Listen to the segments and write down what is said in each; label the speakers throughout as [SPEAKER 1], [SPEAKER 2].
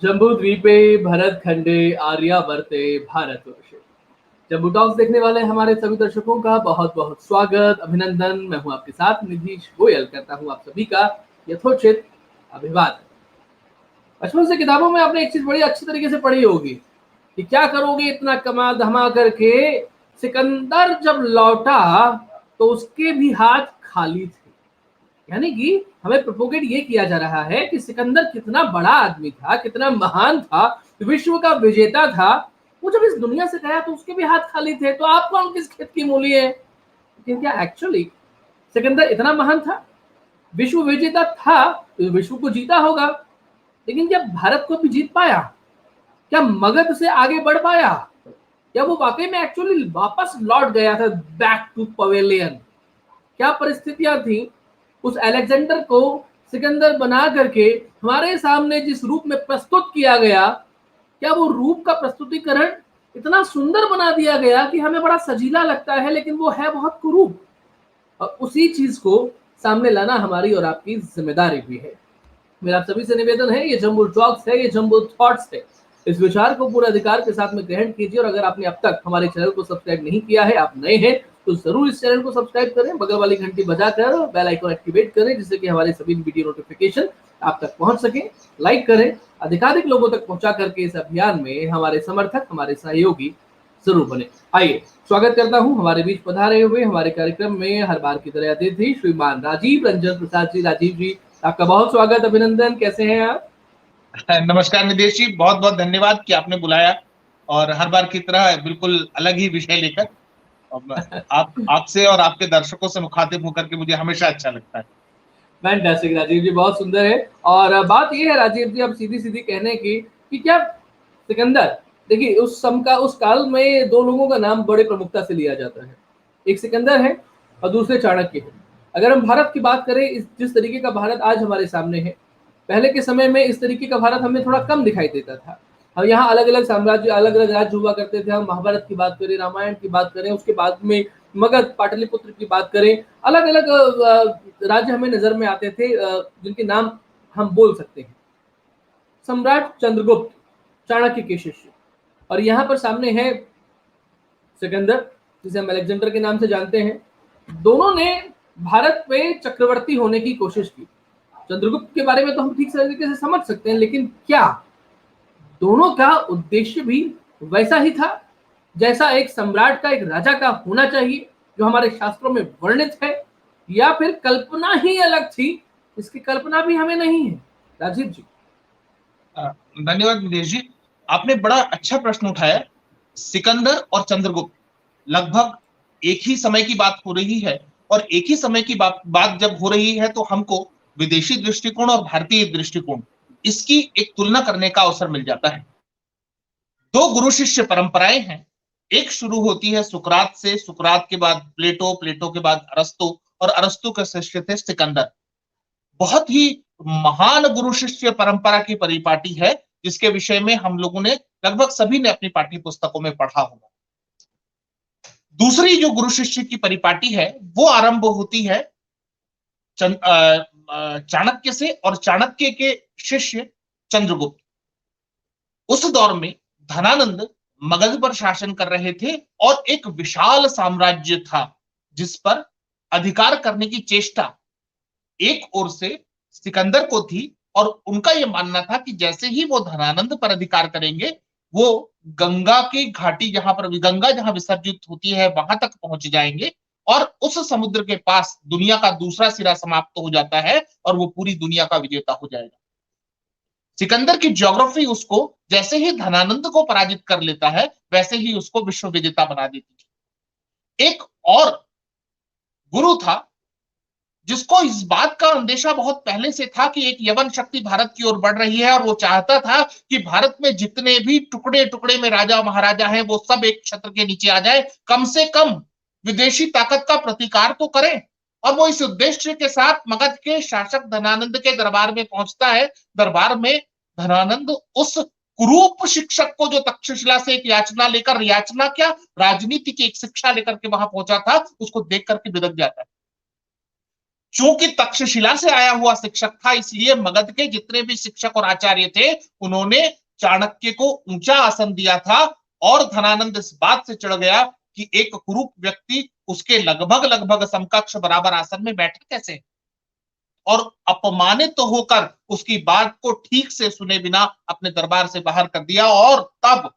[SPEAKER 1] जम्बूद्वीपे भरतखंडे आर्यावर्ते भारतवर्षे। जम्बू टॉक्स देखने वाले हमारे सभी दर्शकों का बहुत बहुत स्वागत, अभिनंदन। मैं हूं आपके साथ निधीश गोयल, करता हूं आप सभी का यथोचित अभिवादन। बचपन से किताबों में आपने एक चीज बड़ी अच्छी तरीके से पढ़ी होगी कि क्या करोगे इतना कमा धमा करके। सिकंदर जब लौटा तो उसके भी हाथ खाली थे। यानी कि हमें प्रोपोगेट ये किया जा रहा है कि सिकंदर कितना बड़ा आदमी था, कितना महान था, विश्व का विजेता था। वो जब इस दुनिया से गया तो उसके भी हाथ खाली थे। तो आप कौन किस खेत की मूली है? लेकिन क्या एक्चुअली सिकंदर इतना महान था, विश्व विजेता था, तो विश्व को जीता होगा। लेकिन क्या भारत को भी जीत पाया? क्या मगध से आगे बढ़ पाया? क्या वो वाकई में एक्चुअली वापस लौट गया था, बैक टू पवेलियन? क्या परिस्थितियां थी उस अलेक्जेंडर को सिकंदर बना करके हमारे सामने जिस रूप में प्रस्तुत किया गया, क्या वो रूप का प्रस्तुतिकरण इतना सुंदर बना दिया गया कि हमें बड़ा सजीला लगता है, लेकिन वो है बहुत कुरूप। और उसी चीज को सामने लाना हमारी और आपकी जिम्मेदारी भी है। मेरा आप सभी से निवेदन है, ये जम्बू टॉक्स है, ये जम्बू थॉट्स है। इस विचार को पूरा अधिकार के साथ में ग्रहण कीजिए। और अगर आपने अब तक हमारे चैनल को सब्सक्राइब नहीं किया है, आप नए हैं, तो जरूर इस चैनल को सब्सक्राइब करें, बगल वाली घंटी बजाकर बेल आइकन एक्टिवेट करें, जिससे कि हमारे सभी वीडियो नोटिफिकेशन आप तक पहुंच सके। लाइक करें, अधिकाधिक लोगों तक पहुंचा करके इस अभियान में हमारे समर्थक, हमारे सहयोगी जरूर बने। आइए, स्वागत करता हूं हमारे बीच पधारे हुए हमारे कार्यक्रम में हर बार की तरह अतिथि श्रीमान राजीव रंजन प्रसाद जी। राजीव जी, आपका बहुत स्वागत, अभिनंदन। कैसे हैं आप?
[SPEAKER 2] नमस्कार निदेश जी, बहुत बहुत धन्यवाद कि आपने बुलाया। और हर बार की तरह बिल्कुल अलग ही विषय लेकर। और आप आपसे और आपके दर्शकों से मुखातिब होकर के मुझे हमेशा अच्छा लगता है।
[SPEAKER 1] फैंटास्टिक राजीव जी, बहुत सुंदर है। और बात ये है राजीव जी, अब सीधी सीधी कहने की कि क्या सिकंदर, देखिए उस सम का उस काल में दो लोगों का नाम बड़े प्रमुखता से लिया जाता है। एक सिकंदर है और दूसरे चाणक्य है। अगर हम भारत की बात करें, जिस तरीके का भारत आज हमारे सामने है, पहले के समय में इस तरीके का भारत हमें थोड़ा कम दिखाई देता था। और यहाँ अलग अलग साम्राज्य, अलग अलग राज्य हुआ करते थे। हम महाभारत की बात करें, रामायण की बात करें, उसके बाद में मगध पाटलिपुत्र की बात करें, अलग अलग राज्य हमें नजर में आते थे, जिनके नाम हम बोल सकते हैं। सम्राट चंद्रगुप्त, चाणक्य के शिष्य। और यहाँ पर सामने है सिकंदर, जिसे हम अलेक्जेंडर के नाम से जानते हैं। दोनों ने भारत पे चक्रवर्ती होने की कोशिश की। चंद्रगुप्त के बारे में तो हम ठीक तरीके से समझ सकते हैं, लेकिन क्या दोनों का उद्देश्य भी वैसा ही था जैसा एक सम्राट का, एक राजा का होना चाहिए, जो हमारे शास्त्रों में वर्णित है? या फिर कल्पना ही अलग थी, इसकी कल्पना भी हमें नहीं है? राजीव जी।
[SPEAKER 2] धन्यवाद निदेश जी, आपने बड़ा अच्छा प्रश्न उठाया। सिकंदर और चंद्रगुप्त लगभग एक ही समय की बात हो रही है। और एक ही समय की बात जब हो रही है तो हमको विदेशी दृष्टिकोण और भारतीय दृष्टिकोण, इसकी एक तुलना करने का अवसर मिल जाता है। दो गुरु शिष्य परंपराएं हैं। एक शुरू होती है सुकरात से, सुकरात के बाद प्लेटो, प्लेटो के बाद अरस्तु, और अरस्तु के शिष्य थे सिकंदर। बहुत ही महान गुरु शिष्य परंपरा की परिपाटी है, जिसके विषय में हम लोगों ने, लगभग सभी ने अपनी पाठ्य पुस्तकों में पढ़ा होगा। दूसरी जो गुरु शिष्य की परिपाटी है वो आरंभ होती है चाणक्य से, और चाणक्य के शिष्य चंद्रगुप्त। उस दौर में धनानंद मगध पर शासन कर रहे थे, और एक विशाल साम्राज्य था जिस पर अधिकार करने की चेष्टा एक ओर से सिकंदर को थी। और उनका यह मानना था कि जैसे ही वो धनानंद पर अधिकार करेंगे, वो गंगा की घाटी, जहां पर गंगा जहां विसर्जित होती है, वहां तक पहुंच जाएंगे। और उस समुद्र के पास दुनिया का दूसरा सिरा समाप्त हो जाता है, और वो पूरी दुनिया का विजेता हो जाएगा। सिकंदर की ज्योग्राफी उसको, जैसे ही धनानंद को पराजित कर लेता है, वैसे ही उसको विश्व विजेता बना देती थी। एक और गुरु था जिसको इस बात का अंदेशा बहुत पहले से था कि एक यवन शक्ति भारत की ओर बढ़ रही है, और वो चाहता था कि भारत में जितने भी टुकड़े टुकड़े में राजा महाराजा हैं, वो सब एक छत्र के नीचे आ जाए, कम से कम विदेशी ताकत का प्रतिकार तो करें। और वो इस उद्देश्य के साथ मगध के शासक धनानंद के दरबार में पहुंचता है। दरबार में धनानंद उस कुरूप शिक्षक को, जो तक्षशिला से एक याचना लेकर, याचना क्या, राजनीति की एक शिक्षा लेकर के वहां पहुंचा था, उसको देख करके बिदक जाता है। चूंकि तक्षशिला से आया हुआ शिक्षक था, इसलिए मगध के जितने भी शिक्षक और आचार्य थे उन्होंने चाणक्य को ऊंचा आसन दिया था। और धनानंद इस बात से चढ़ गया कि एक कुरूप व्यक्ति उसके लगभग लगभग समकक्ष बराबर आसन में बैठे कैसे, और अपमानित तो होकर उसकी बात को ठीक से सुने बिना अपने दरबार से बाहर कर दिया। और तब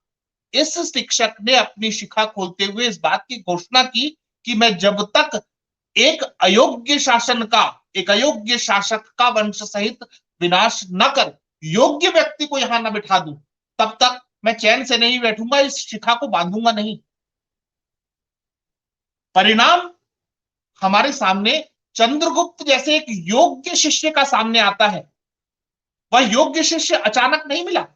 [SPEAKER 2] इस शिक्षक ने अपनी शिखा खोलते हुए इस बात की घोषणा की कि मैं जब तक एक अयोग्य शासन का, एक अयोग्य शासक का वंश सहित विनाश न कर योग्य व्यक्ति को यहां न बिठा दूं, तब तक मैं चैन से नहीं बैठूंगा, इस शिखा को बांधूंगा नहीं। परिणाम हमारे सामने चंद्रगुप्त जैसे एक योग्य शिष्य का सामने आता है। वह योग्य शिष्य अचानक नहीं मिला,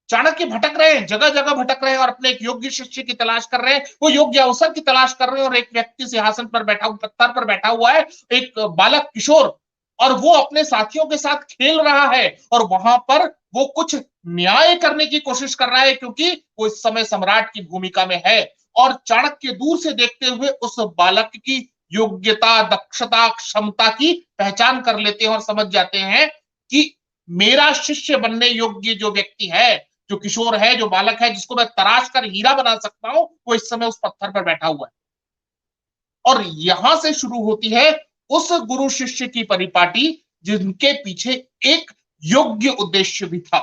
[SPEAKER 2] चाणक्य भटक रहे हैं, जगह जगह भटक रहे हैं और अपने एक योग्य शिष्य की तलाश कर रहे हैं, वो योग्य अवसर की तलाश कर रहे हैं। और एक व्यक्ति सिंहासन पर बैठा, पत्थर पर बैठा हुआ है, एक बालक किशोर, और वो अपने साथियों के साथ खेल रहा है और वहां पर वो कुछ न्याय करने की कोशिश कर रहा है, क्योंकि वो इस समय सम्राट की भूमिका में है। और चाणक्य दूर से देखते हुए उस बालक की योग्यता, दक्षता, क्षमता की पहचान कर लेते हैं और समझ जाते हैं कि मेरा शिष्य बनने योग्य जो व्यक्ति है, जो किशोर है, जो बालक है, जिसको मैं तराश कर हीरा बना सकता हूं, वो इस समय उस पत्थर पर बैठा हुआ है। और यहां से शुरू होती है उस गुरु शिष्य की परिपाटी जिनके पीछे एक योग्य उद्देश्य भी था।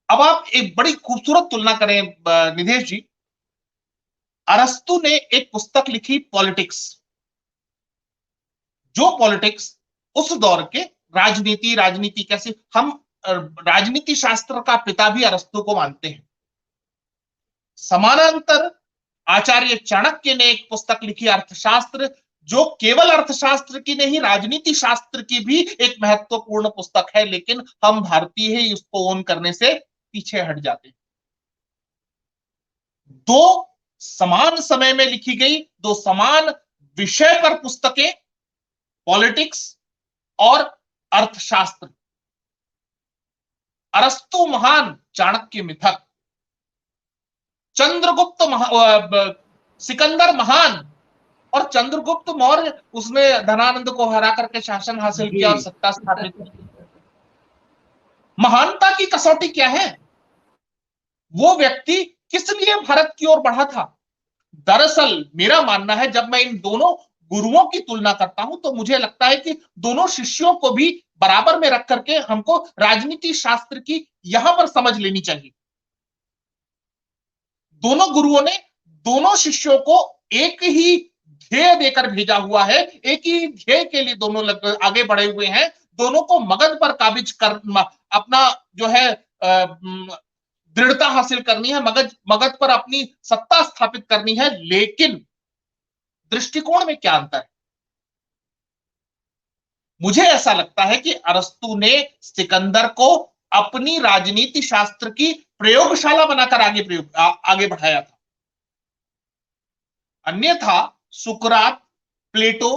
[SPEAKER 2] अब आप एक बड़ी खूबसूरत तुलना करें निधेश जी। अरस्तु ने एक पुस्तक लिखी पॉलिटिक्स, जो पॉलिटिक्स उस दौर के राजनीति कैसे, हम राजनीति शास्त्र का पिता भी अरस्तु को मानते हैं। समानांतर आचार्य चाणक्य ने एक पुस्तक लिखी अर्थशास्त्र, जो केवल अर्थशास्त्र की नहीं, राजनीति शास्त्र की भी एक महत्वपूर्ण पुस्तक है, लेकिन हम भारतीय ही उसको ओन करने से पीछे हट जाते हैं। दो समान समय में लिखी गई, दो समान विषय पर पुस्तकें, पॉलिटिक्स और अर्थशास्त्र। अरस्तु महान, चाणक्य मिथक। चंद्रगुप्त सिकंदर महान, और चंद्रगुप्त मौर्य उसने धनानंद को हरा करके शासन हासिल किया और सत्ता स्थापित की। महानता की कसौटी क्या है? वो व्यक्ति किस लिए भारत की ओर बढ़ा था? दरअसल मेरा मानना है, जब मैं इन दोनों गुरुओं की तुलना करता हूं तो मुझे लगता है कि दोनों शिष्यों को भी बराबर में रख करके हमको राजनीति शास्त्र की यहां पर समझ लेनी चाहिए। दोनों गुरुओं ने दोनों शिष्यों को एक ही ध्येय देकर भेजा हुआ है, एक ही ध्येय के लिए दोनों आगे बढ़े हुए हैं। दोनों को मगध पर काबिज कर अपना जो है दृढ़ता हासिल करनी है, मगध पर अपनी सत्ता स्थापित करनी है। लेकिन दृष्टिकोण में क्या अंतर है? मुझे ऐसा लगता है कि अरस्तु ने सिकंदर को अपनी राजनीति शास्त्र की प्रयोगशाला बनाकर आगे बढ़ाया था। अन्यथा सुकरात, प्लेटो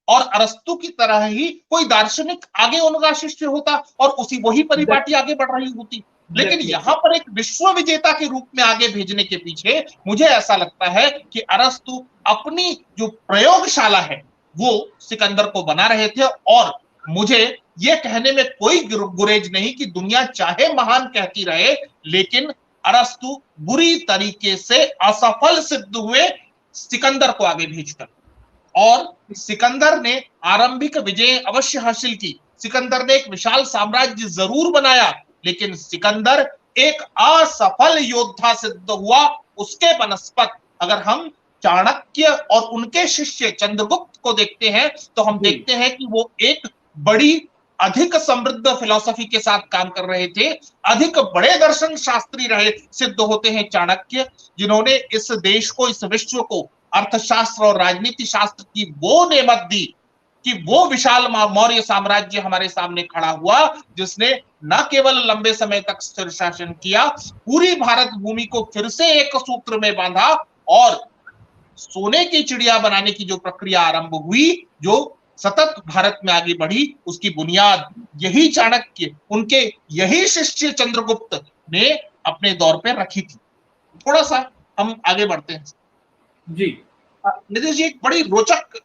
[SPEAKER 2] और अरस्तु की तरह ही कोई दार्शनिक आगे उनका शिष्य होता और वही परिपाटी आगे बढ़ रही होती। लेकिन यहां पर एक विश्व विजेता के रूप में आगे भेजने के पीछे मुझे ऐसा लगता है कि अरस्तु अपनी जो प्रयोगशाला है वो सिकंदर को बना रहे थे। और मुझे यह कहने में कोई गुरेज नहीं कि दुनिया चाहे महान कहती रहे, लेकिन अरस्तु बुरी तरीके से असफल सिद्ध हुए सिकंदर को आगे भेजकर। और सिकंदर ने आरंभिक विजय अवश्य हासिल की, सिकंदर ने एक विशाल साम्राज्य जरूर बनाया, लेकिन सिकंदर एक असफल योद्धा सिद्ध हुआ। उसके बनस्पत अगर हम चाणक्य और उनके शिष्य चंद्रगुप्त को देखते हैं तो हम देखते हैं कि वो एक बड़ी अधिक समृद्ध फिलॉसफी के साथ काम कर रहे थे, अधिक बड़े दर्शन शास्त्री रहे सिद्ध होते हैं चाणक्य, जिन्होंने इस देश को, इस विश्व को अर्थशास्त्र और राजनीति शास्त्र की वो नेमत दी कि वो विशाल मौर्य साम्राज्य हमारे सामने खड़ा हुआ, जिसने न केवल लंबे समय तक स्थिर शासन किया, पूरी भारत भूमि को फिर से एक सूत्र में बांधा और सोने की चिड़िया बनाने की जो प्रक्रिया आरंभ हुई, जो सतत भारत में आगे बढ़ी, उसकी बुनियाद यही चाणक्य, उनके यही शिष्य चंद्रगुप्त ने अपने दौर पर रखी थी। थोड़ा सा हम आगे बढ़ते हैं
[SPEAKER 1] जी।
[SPEAKER 2] निधेश जी, एक बड़ी रोचक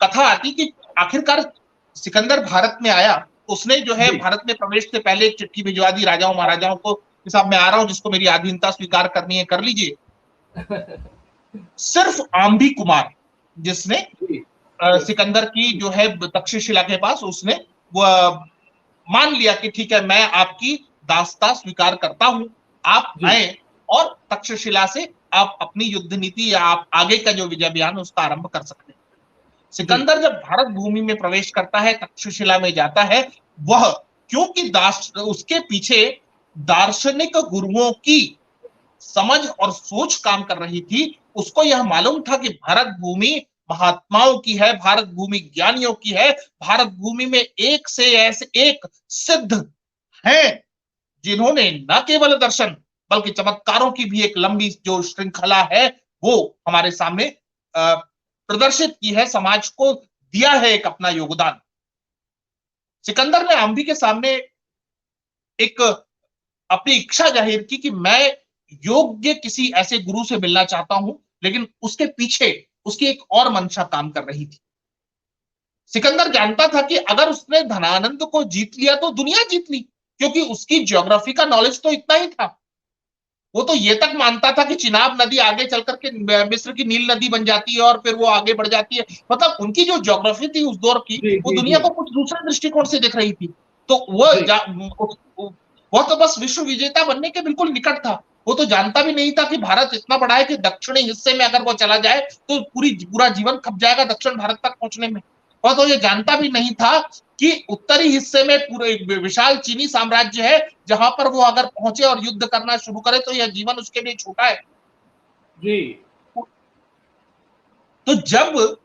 [SPEAKER 2] कथा आती कि आखिरकार सिकंदर भारत में आया, उसने जो है
[SPEAKER 1] जी।
[SPEAKER 2] भारत में प्रवेश से पहले एक चिट्ठी भिजवा दी राजाओं महाराजाओं को कि साहब मैं आ रहा हूं, जिसको मेरी अधीनता स्वीकार करनी है कर लीजिए। सिर्फ आम्भी कुमार, जिसने
[SPEAKER 1] जी।
[SPEAKER 2] सिकंदर की जो है तक्षशिला के पास, उसने वो मान लिया कि ठीक है मैं आपकी दासता स्वीकार करता हूं, आप
[SPEAKER 1] जी।
[SPEAKER 2] आए और तक्षशिला से आप अपनी युद्ध नीति या आप आगे का जो विजय अभियान उसका आरंभ कर सकते हैं।
[SPEAKER 1] जी।
[SPEAKER 2] सिकंदर जब भारत भूमि में प्रवेश करता है, तक्षशिला में जाता है, वह क्योंकि उसके पीछे दार्शनिक गुरुओं की समझ और सोच काम कर रही थी, उसको यह मालूम था कि भारत भूमि महात्माओं की है, भारत भूमि ज्ञानियों की है, भारत भूमि में एक से ऐसे एक सिद्ध हैं जिन्होंने न केवल दर्शन बल्कि चमत्कारों की भी एक लंबी जो श्रृंखला है वो हमारे सामने प्रदर्शित की है, समाज को दिया है एक अपना योगदान। सिकंदर ने आम्भी के सामने एक अपनी इच्छा जाहिर की कि मैं योग्य किसी ऐसे गुरु से मिलना चाहता हूं, लेकिन उसके पीछे उसकी एक और मंशा काम कर रही थी। सिकंदर जानता था कि अगर उसने धनानंद को जीत लिया तो दुनिया जीत ली, क्योंकि उसकी ज्योग्राफी का नॉलेज तो इतना ही था। वो तो ये तक मानता था कि चिनाब नदी आगे चल करके मिस्र की नील नदी बन जाती है और फिर वो आगे बढ़ जाती है। मतलब उनकी जो ज्योग्राफी थी उस दौर की,
[SPEAKER 1] जी।
[SPEAKER 2] वो
[SPEAKER 1] जी।
[SPEAKER 2] दुनिया
[SPEAKER 1] जी।
[SPEAKER 2] को कुछ दूसरे दृष्टिकोण से देख रही थी। तो
[SPEAKER 1] जी।
[SPEAKER 2] वो तो बस विश्व विजेता बनने के बिल्कुल निकट था। वो तो जानता भी नहीं था कि भारत इतना बड़ा है कि दक्षिणी हिस्से में अगर वो चला जाए तो पूरा जीवन खप जाएगा दक्षिण भारत तक पहुंचने में। और तो ये जानता भी नहीं था कि उत्तरी हिस्से में पूरे विशाल चीनी साम्राज्य है, जहां पर वो अगर पहुंचे और युद्ध करना शुरू करे तो यह जीवन उसके लिए छोटा है।
[SPEAKER 1] जी।
[SPEAKER 2] तो जब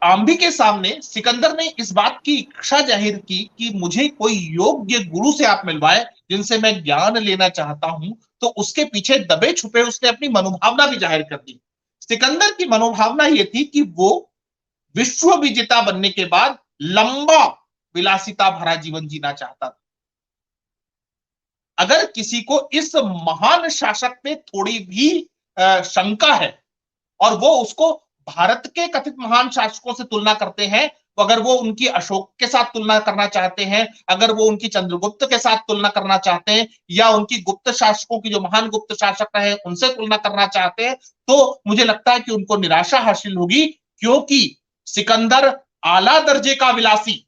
[SPEAKER 2] आम्भी के सामने सिकंदर ने इस बात की इच्छा जाहिर की कि मुझे कोई योग्य गुरु से आप मिलवाए जिनसे मैं ज्ञान लेना चाहता हूं, तो उसके पीछे दबे छुपे उसने अपनी मनोभावना भी जाहिर कर दी। सिकंदर की मनोभावना यह थी कि वो विश्व विजेता बनने के बाद लंबा विलासिता भरा जीवन जीना चाहता था। अगर किसी को इस महान शासक पे थोड़ी भी शंका है और वो उसको भारत के कथित महान शासकों से तुलना करते हैं, तो अगर वो उनकी अशोक के साथ तुलना करना चाहते हैं, अगर वो उनकी चंद्रगुप्त के साथ तुलना करना चाहते हैं या उनकी गुप्त शासकों की जो महान गुप्त शासक रहे उनसे तुलना करना चाहते हैं, तो मुझे लगता है कि उनको निराशा हासिल होगी, क्योंकि सिकंदर आला दर्जे का विलासी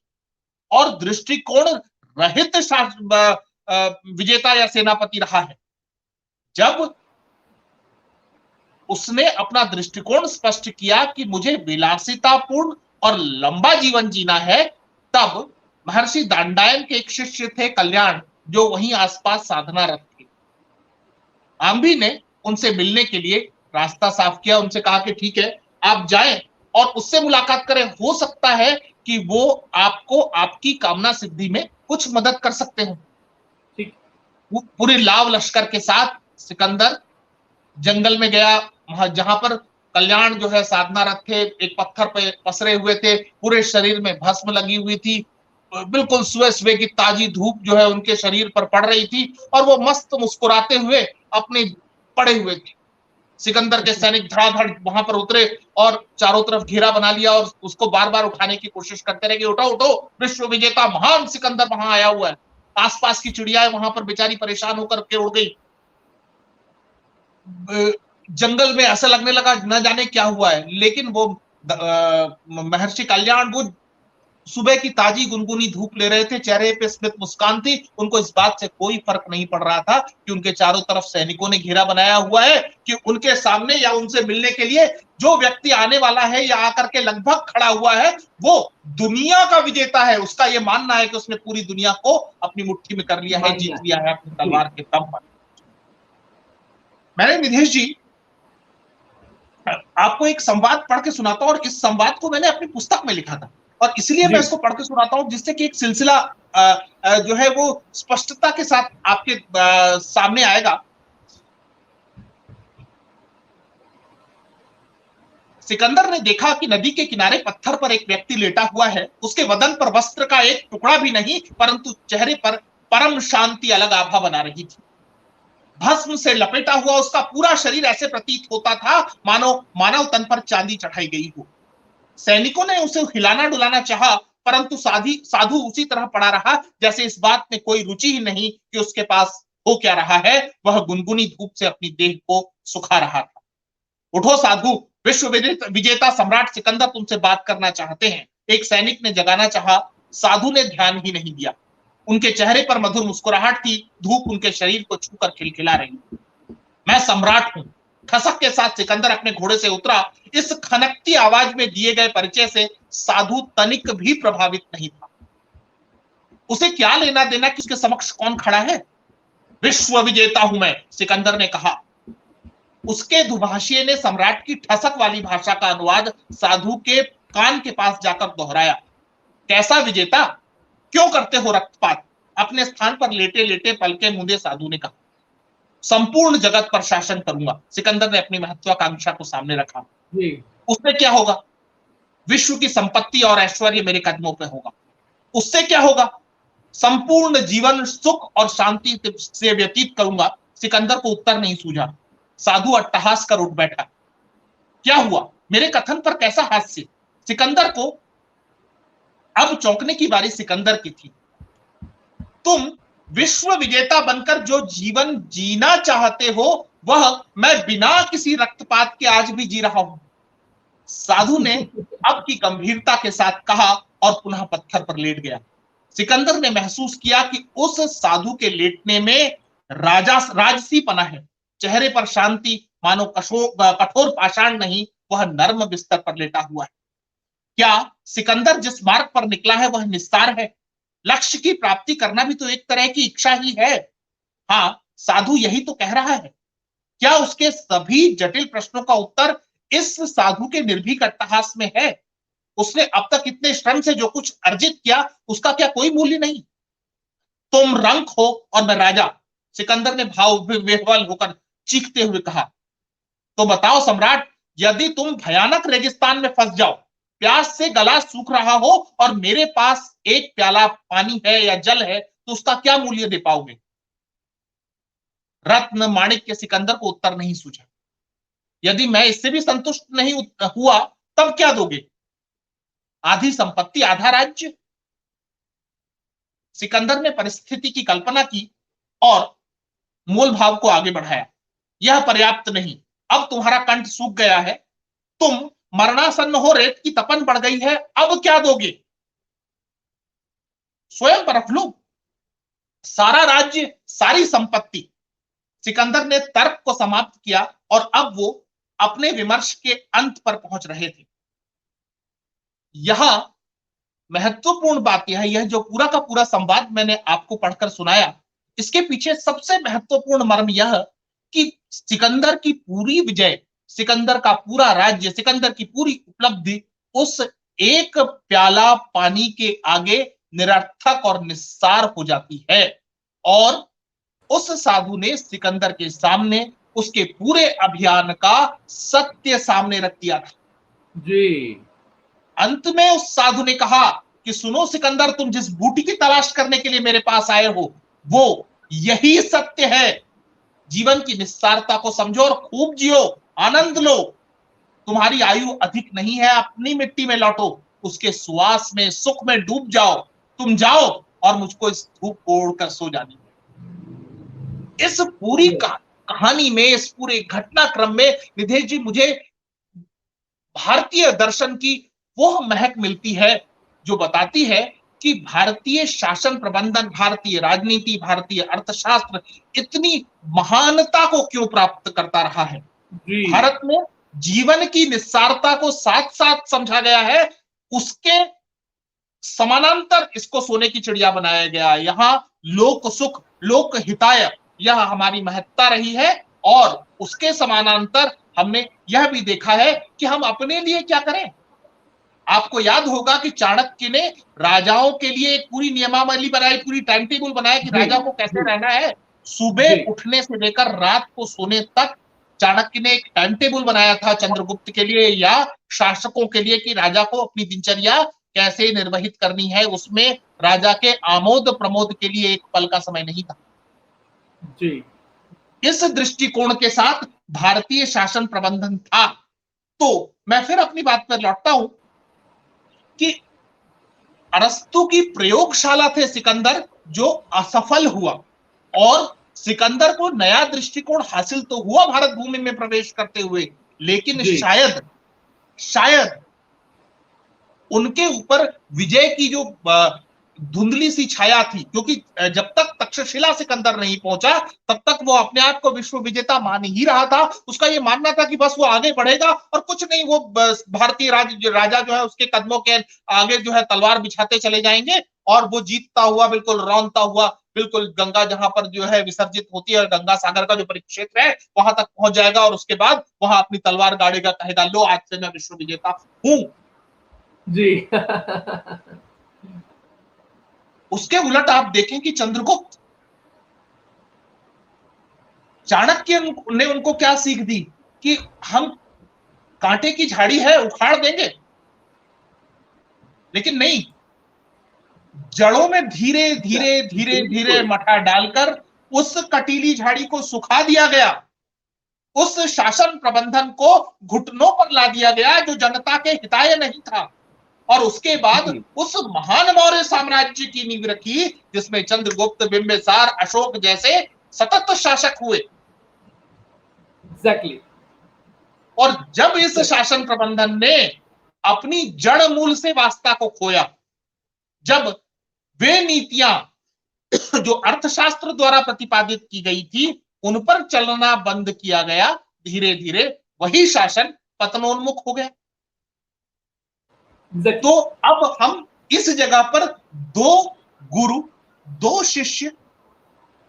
[SPEAKER 2] और दृष्टिकोण रहित विजेता या सेनापति रहा है। जब उसने अपना दृष्टिकोण स्पष्ट किया कि मुझे विलासितापूर्ण और लंबा जीवन जीना है, तब महर्षि दांडायन के एक शिष्य थे कल्याण, जो वहीं आसपास साधनारत थे। आम्भी ने उनसे मिलने के लिए रास्ता साफ किया, उनसे कहा कि ठीक है आप जाएं और उससे मुलाकात करें, हो सकता है कि वो आपको आपकी कामना सिद्धि में कुछ मदद कर सकते हो।
[SPEAKER 1] ठीक।
[SPEAKER 2] पूरे लाव लश्कर के साथ सिकंदर जंगल में गया, वहां जहां पर कल्याण जो है साधनारत थे, एक पत्थर पे पसरे हुए थे, पूरे शरीर में भस्म लगी हुई थी, बिल्कुल सुबह सुबह की ताजी धूप जो है उनके शरीर पर पड़ रही थी और वो मस्त मुस्कुराते हुए अपने पड़े हुए थे। सिकंदर के सैनिक धड़ाधड़ वहां पर उतरे और चारों तरफ घेरा बना लिया और उसको बार बार उठाने की कोशिश करते रहे कि उठो उठो, विश्व विजेता महान सिकंदर वहां आया हुआ है। आसपास की चिड़ियाएं वहां पर बेचारी परेशान होकर के उड़ गई। जंगल में ऐसा लगने लगा न जाने क्या हुआ है, लेकिन वो महर्षि कल्याण वो सुबह की ताजी गुनगुनी धूप ले रहे थे, चेहरे पे स्मित मुस्कान थी। उनको इस बात से कोई फर्क नहीं पड़ रहा था कि उनके चारों तरफ सैनिकों ने घेरा बनाया हुआ है, कि उनके सामने या उनसे मिलने के लिए जो व्यक्ति आने वाला है या आकर के लगभग खड़ा हुआ है वो दुनिया का विजेता है। उसका यह मानना है कि उसने पूरी दुनिया को अपनी मुट्ठी में कर लिया है,
[SPEAKER 1] मान्य
[SPEAKER 2] जीत
[SPEAKER 1] है।
[SPEAKER 2] लिया है अपनी
[SPEAKER 1] जी।
[SPEAKER 2] तलवार के दम पर। मैंने निधेश जी आपको एक संवाद पढ़ के सुनाता हूं और इस संवाद को मैंने अपनी पुस्तक में लिखा था और इसलिए
[SPEAKER 1] जी।
[SPEAKER 2] मैं इसको पढ़ के सुनाता हूं जिससे कि एक सिलसिला जो है वो स्पष्टता के साथ आपके सामने आएगा। सिकंदर ने देखा कि नदी के किनारे पत्थर पर एक व्यक्ति लेटा हुआ है, उसके बदन पर वस्त्र का एक टुकड़ा भी नहीं, परंतु चेहरे पर परम शांति अलग आभा बना रही थी। भस्म से लपेटा हुआ उसका पूरा शरीर ऐसे प्रतीत होता था मानो मानव तन पर चांदी चढ़ाई गई हो। सैनिकों ने उसे हिलाना डुलाना चाहा, परंतु साधु उसी तरह पड़ा रहा जैसे इस बात में कोई रुचि ही नहीं कि उसके पास हो क्या रहा है। वह गुनगुनी धूप से अपनी देह को सुखा रहा था। उठो साधु, विश्व विजेता सम्राट सिकंदर तुमसे बात करना चाहते हैं। एक सैनिक ने जगाना चाहा, साधु ने ध्यान ही नहीं दिया। उनके चेहरे पर मधुर मुस्कुराहट थी, धूप उनके शरीर को छूकर खिलखिला रही। मैं सम्राट हूं। ठसक के साथ सिकंदर अपने घोड़े से उतरा। इस खनकती आवाज में दिए गए परिचय से साधु तनिक भी प्रभावित नहीं था। उसे क्या लेना देना कि उसके समक्ष कौन खड़ा है। विश्व विजेता हूं मैं, सिकंदर ने कहा। उसके दुभाषिये ने सम्राट की ठसक वाली भाषा का अनुवाद साधु के कान के पास जाकर दोहराया। कैसा विजेता? क्यों करते हो रक्तपात? अपने स्थान पर लेटे लेटे पलके मूंदे साधु ने कहा। संपूर्ण जगत पर शासन करूंगा। सिकंदर ने अपनी महत्वाकांक्षा को सामने रखा। उससे क्या होगा? विश्व की संपत्ति और ऐश्वर्य मेरे कदमों पे होगा। उससे क्या होगा? संपूर्ण जीवन सुख और शांति से व्यतीत करूंगा। सिकंदर को उत्तर नहीं सूझा। साधु अट्टहास कर उठ बैठा। क्या हुआ? मेरे कथन पर कैसा हास्य? सिकंदर को अब चौंकने की बारी सिकंदर की थी। तुम विश्व विजेता बनकर जो जीवन जीना चाहते हो, वह मैं बिना किसी रक्तपात के आज भी जी रहा हूं। साधु ने अब की गंभीरता के साथ कहा और पुनः पत्थर पर लेट गया। सिकंदर ने महसूस किया कि उस साधु के लेटने में राजसी पना है। चेहरे पर शांति, मानो कठोर पाषाण नहीं, वह नर्म बिस्तर पर लेटा हुआ है। क्या सिकंदर जिस मार्ग पर निकला है वह निस्तार है? लक्ष्य की प्राप्ति करना भी तो एक तरह की इच्छा ही है। हाँ, साधु यही तो कह रहा है। क्या उसके सभी जटिल प्रश्नों का उत्तर इस साधु के निर्भीक अट्टहास में है? उसने अब तक इतने श्रम से जो कुछ अर्जित किया, उसका क्या कोई मूल्य नहीं? तुम रंक हो और मैं राजा, सिकंदर ने भाव विह्वल होकर चीखते हुए कहा। तो बताओ सम्राट, यदि तुम भयानक रेगिस्तान में फंस जाओ, प्यास से गला सूख रहा हो और मेरे पास एक प्याला पानी है या जल है, तो उसका क्या मूल्य दे पाओगे? रत्न माणिक्य सिकंदर को उत्तर नहीं सूझा। यदि मैं इससे भी संतुष्ट नहीं हुआ, तब क्या दोगे? आधी संपत्ति, आधा राज्य? सिकंदर ने परिस्थिति की कल्पना की और मूल भाव को आगे बढ़ाया। यह पर्याप्त नहीं। अब तुम्हारा कंठ सूख गया है, तुम मरणासन्न हो, रेत की तपन बढ़ गई है, अब क्या दोगे? स्वयं परख लो। सारा राज्य, सारी संपत्ति। सिकंदर ने तर्क को समाप्त किया और अब वो अपने विमर्श के अंत पर पहुंच रहे थे। यहां महत्वपूर्ण बात यह है, यह जो पूरा का पूरा संवाद मैंने आपको पढ़कर सुनाया, इसके पीछे सबसे महत्वपूर्ण मर्म यह कि सिकंदर की पूरी विजय, सिकंदर का पूरा राज्य, सिकंदर की पूरी उपलब्धि उस एक प्याला पानी के आगे निरर्थक और निस्सार हो जाती है। और उस साधु ने सिकंदर के सामने उसके पूरे अभियान का सत्य सामने रख दिया था।
[SPEAKER 1] जी।
[SPEAKER 2] अंत में उस साधु ने कहा कि सुनो सिकंदर, तुम जिस बूटी की तलाश करने के लिए मेरे पास आए हो, वो यही सत्य है। जीवन की निस्सारता को समझो और खूब जियो, आनंद लो। तुम्हारी आयु अधिक नहीं है, अपनी मिट्टी में लौटो, उसके सुवास में, सुख में डूब जाओ। तुम जाओ और मुझको इस धूप को ओढ़कर सो जाने दो। इस पूरी कहानी में, इस पूरे घटनाक्रम में निधेश जी, मुझे भारतीय दर्शन की वह महक मिलती है जो बताती है कि भारतीय शासन प्रबंधन, भारतीय राजनीति, भारतीय अर्थशास्त्र इतनी महानता को क्यों प्राप्त करता रहा है। भारत में जीवन की निस्सारता को साथ साथ समझा गया है, उसके समानांतर इसको सोने की चिड़िया बनाया गया। यहाँ लोक सुख, लोक हिताय, यह हमारी महत्ता रही है। और उसके समानांतर हमने यह भी देखा है कि हम अपने लिए क्या करें। आपको याद होगा कि चाणक्य ने राजाओं के लिए एक पूरी नियमावली बनाई, पूरी टाइम टेबल बनाया कि राजा को कैसे रहना है। सुबह उठने से लेकर रात को सोने तक चाणक्य ने एक टाइम टेबल बनाया था चंद्रगुप्त के लिए या शासकों के लिए कि राजा को अपनी दिनचर्या कैसे निर्वहित करनी है। उसमें राजा के आमोद प्रमोद के लिए एक पल का समय नहीं था।
[SPEAKER 1] जी।
[SPEAKER 2] इस दृष्टिकोण के साथ भारतीय शासन प्रबंधन था। तो मैं फिर अपनी बात पर लौटता हूं कि अरस्तु की प्रयोगशाला थे सिकंदर, जो असफल हुआ, और सिकंदर को नया दृष्टिकोण हासिल तो हुआ भारत भूमि में प्रवेश करते हुए, लेकिन
[SPEAKER 1] जी
[SPEAKER 2] शायद शायद उनके ऊपर विजय की जो धुंधली सी छाया थी, क्योंकि जब तक तक्षशिला सिकंदर नहीं पहुंचा तब तक वो अपने आप को विश्व विजेता मान ही रहा था। उसका ये मानना था कि बस वो आगे बढ़ेगा और कुछ नहीं, वो भारतीय राजा जो है उसके कदमों के आगे जो है तलवार बिछाते चले जाएंगे, और वो जीतता हुआ, बिल्कुल रौंदता हुआ, बिल्कुल गंगा जहां पर जो है विसर्जित होती है, गंगा सागर का जो परिक्षेत्र है वहां तक पहुंच जाएगा, और उसके बाद वहां अपनी तलवार गाड़ेगा, कहेगा लो आज से मैं विश्व विजेता हूं।
[SPEAKER 1] जी
[SPEAKER 2] उसके उलट आप देखें कि चंद्रगुप्त, चाणक्य ने उनको क्या सीख दी कि हम कांटे की झाड़ी है उखाड़ देंगे, लेकिन नहीं, जड़ों में धीरे धीरे धीरे धीरे
[SPEAKER 1] बिल्कुल
[SPEAKER 2] मठा डालकर उस कटीली झाड़ी को सुखा दिया गया, उस शासन प्रबंधन को घुटनों पर ला दिया गया जो जनता के हिताय नहीं था, और उसके बाद
[SPEAKER 1] जी
[SPEAKER 2] उस महान मौर्य साम्राज्य की नींव रखी जिसमें चंद्रगुप्त, बिंबिसार, अशोक जैसे सतत शासक हुए।
[SPEAKER 1] एग्जैक्टली
[SPEAKER 2] और जब इस शासन प्रबंधन ने अपनी जड़ मूल से वास्ता को खोया, जब वे नीतियां जो अर्थशास्त्र द्वारा प्रतिपादित की गई थी उन पर चलना बंद किया गया, धीरे धीरे वही शासन पतनोन्मुख हो गया।
[SPEAKER 1] एग्जैक्टली
[SPEAKER 2] तो अब हम इस जगह पर दो गुरु, दो शिष्य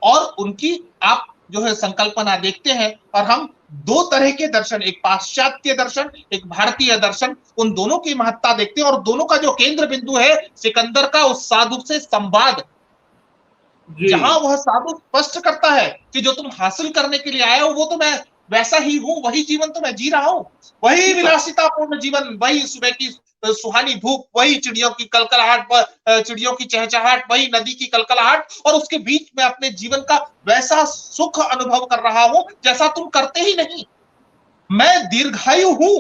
[SPEAKER 2] और उनकी आप जो है संकल्पना देखते हैं, और हम दो तरह के दर्शन, एक पाश्चात्य दर्शन, एक भारतीय दर्शन, उन दोनों की महत्ता देखते हैं, और दोनों का जो केंद्र बिंदु है सिकंदर का उस साधु से संवाद,
[SPEAKER 1] जी
[SPEAKER 2] जहां वह साधु स्पष्ट करता है कि जो तुम हासिल करने के लिए आए हो वो तो मैं वैसा ही हूं, वही जीवन तो मैं जी रहा हूं, वही विलासितापूर्ण जीवन, वही सुबह की सुहानी धूप, वही चिड़ियों की कलकलाहट, चिड़ियों की चहचहाट, वही नदी की कलकलाहट, और उसके बीच में अपने जीवन का वैसा सुख अनुभव कर रहा हूं जैसा तुम करते ही नहीं। मैं दीर्घायु हूं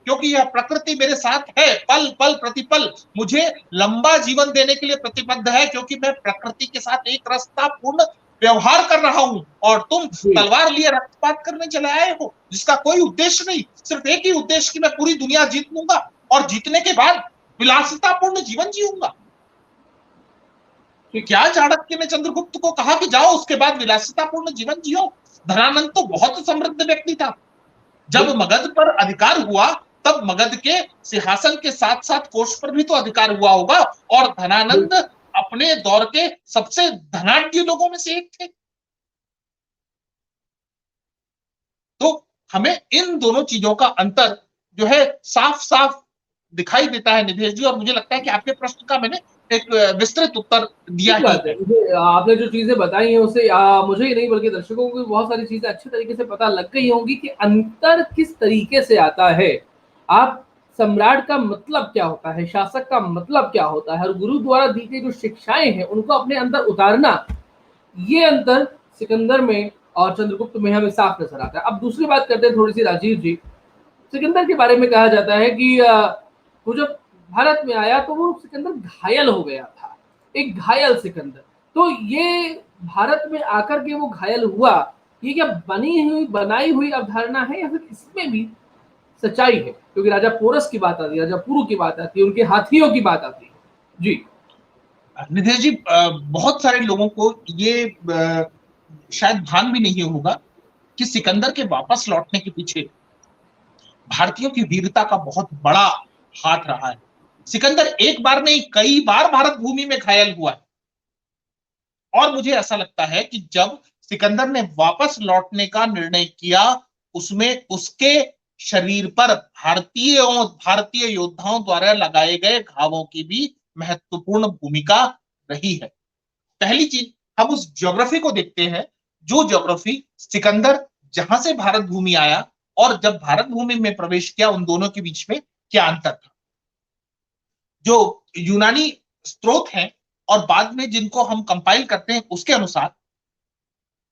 [SPEAKER 2] क्योंकि यह प्रकृति मेरे साथ है, पल पल प्रतिपल मुझे लंबा जीवन देने के लिए प्रतिबद्ध है, क्योंकि मैं प्रकृति के साथ एक रास्ता पूर्ण व्यवहार कर रहा हूं, और तुम
[SPEAKER 1] जी
[SPEAKER 2] तलवार लिए रक्तपात करने चले आए हो जिसका कोई उद्देश्य नहीं, सिर्फ एक ही उद्देश्य कि मैं पूरी दुनिया जीत लूंगा और जीतने के बाद विलासितापूर्ण जीवन जीऊंगा।
[SPEAKER 1] ठीक
[SPEAKER 2] क्या चाणक्य ने चंद्रगुप्त को कहा कि जाओ उसके बाद विलासितापूर्ण जीवन जियो? धनानंद तो बहुत समृद्ध व्यक्ति था, जब
[SPEAKER 1] बिल्कुल
[SPEAKER 2] मगध पर अधिकार हुआ तब मगध के सिंहासन के साथ साथ कोष पर भी तो अधिकार हुआ होगा, और धनानंद
[SPEAKER 1] बिल्कुल
[SPEAKER 2] अपने दौर के सबसे धनाढ्य लोगों में से एक थे। तो हमें इन दोनों चीजों का अंतर जो है साफ साफ दिखाई देता है निधेश जी, और मुझे लगता है कि आपके प्रश्न का मैंने एक विस्तृत उत्तर दिया
[SPEAKER 1] ठीक
[SPEAKER 2] ही
[SPEAKER 1] बात है।
[SPEAKER 2] है।
[SPEAKER 1] मुझे आपने जो चीज़ें बताई हैं उससे मुझे ही नहीं बल्कि दर्शकों को भी बहुत सारी चीज़ें अच्छे तरीके से पता लग गई होंगी कि अंतर किस तरीके से आता है। आप सम्राट का मतलब क्या होता है, शासक का मतलब क्या होता है और गुरु द्वारा दी गई जो शिक्षाएँ हैं उनको अपने अंदर उतारना, ये अंतर सिकंदर में और चंद्रगुप्त में हमें साफ नज़र आता है। अब दूसरी बात करते हैं थोड़ी-सी राजीव जी। सिकंदर के बारे में कहा जाता है कि वो जब भारत में आया तो वो सिकंदर घायल हो गया था, एक घायल सिकंदर। तो ये भारत में आकर के वो घायल हुआ, ये क्या बनाई हुई अवधारणा है या फिर इसमें भी सच्चाई है? क्योंकि राजा पोरस की बात आती है, राजा पुरु की बात आती है, उनके हाथियों की बात आती है। जी,
[SPEAKER 2] निधेश जी, बहुत सारे लोगों को ये शायद भान भी नहीं होगा कि सिकंदर के वापस लौटने के पीछे भारतीयों की वीरता का बहुत बड़ा हाथ रहा है। सिकंदर एक बार नहीं कई बार भारत भूमि में घायल हुआ है, और मुझे ऐसा लगता है कि जब सिकंदर ने वापस लौटने का निर्णय किया उसमें उसके शरीर पर भारतीय योद्धाओं द्वारा लगाए गए घावों की भी महत्वपूर्ण भूमिका रही है। पहली चीज, हम उस ज्योग्राफी को देखते हैं, जो ज्योग्राफी सिकंदर जहां से भारत भूमि आया और जब भारत भूमि में प्रवेश किया, उन दोनों के बीच में क्या अंतर था। जो यूनानी स्रोत हैं और बाद में जिनको हम कंपाइल करते हैं उसके अनुसार,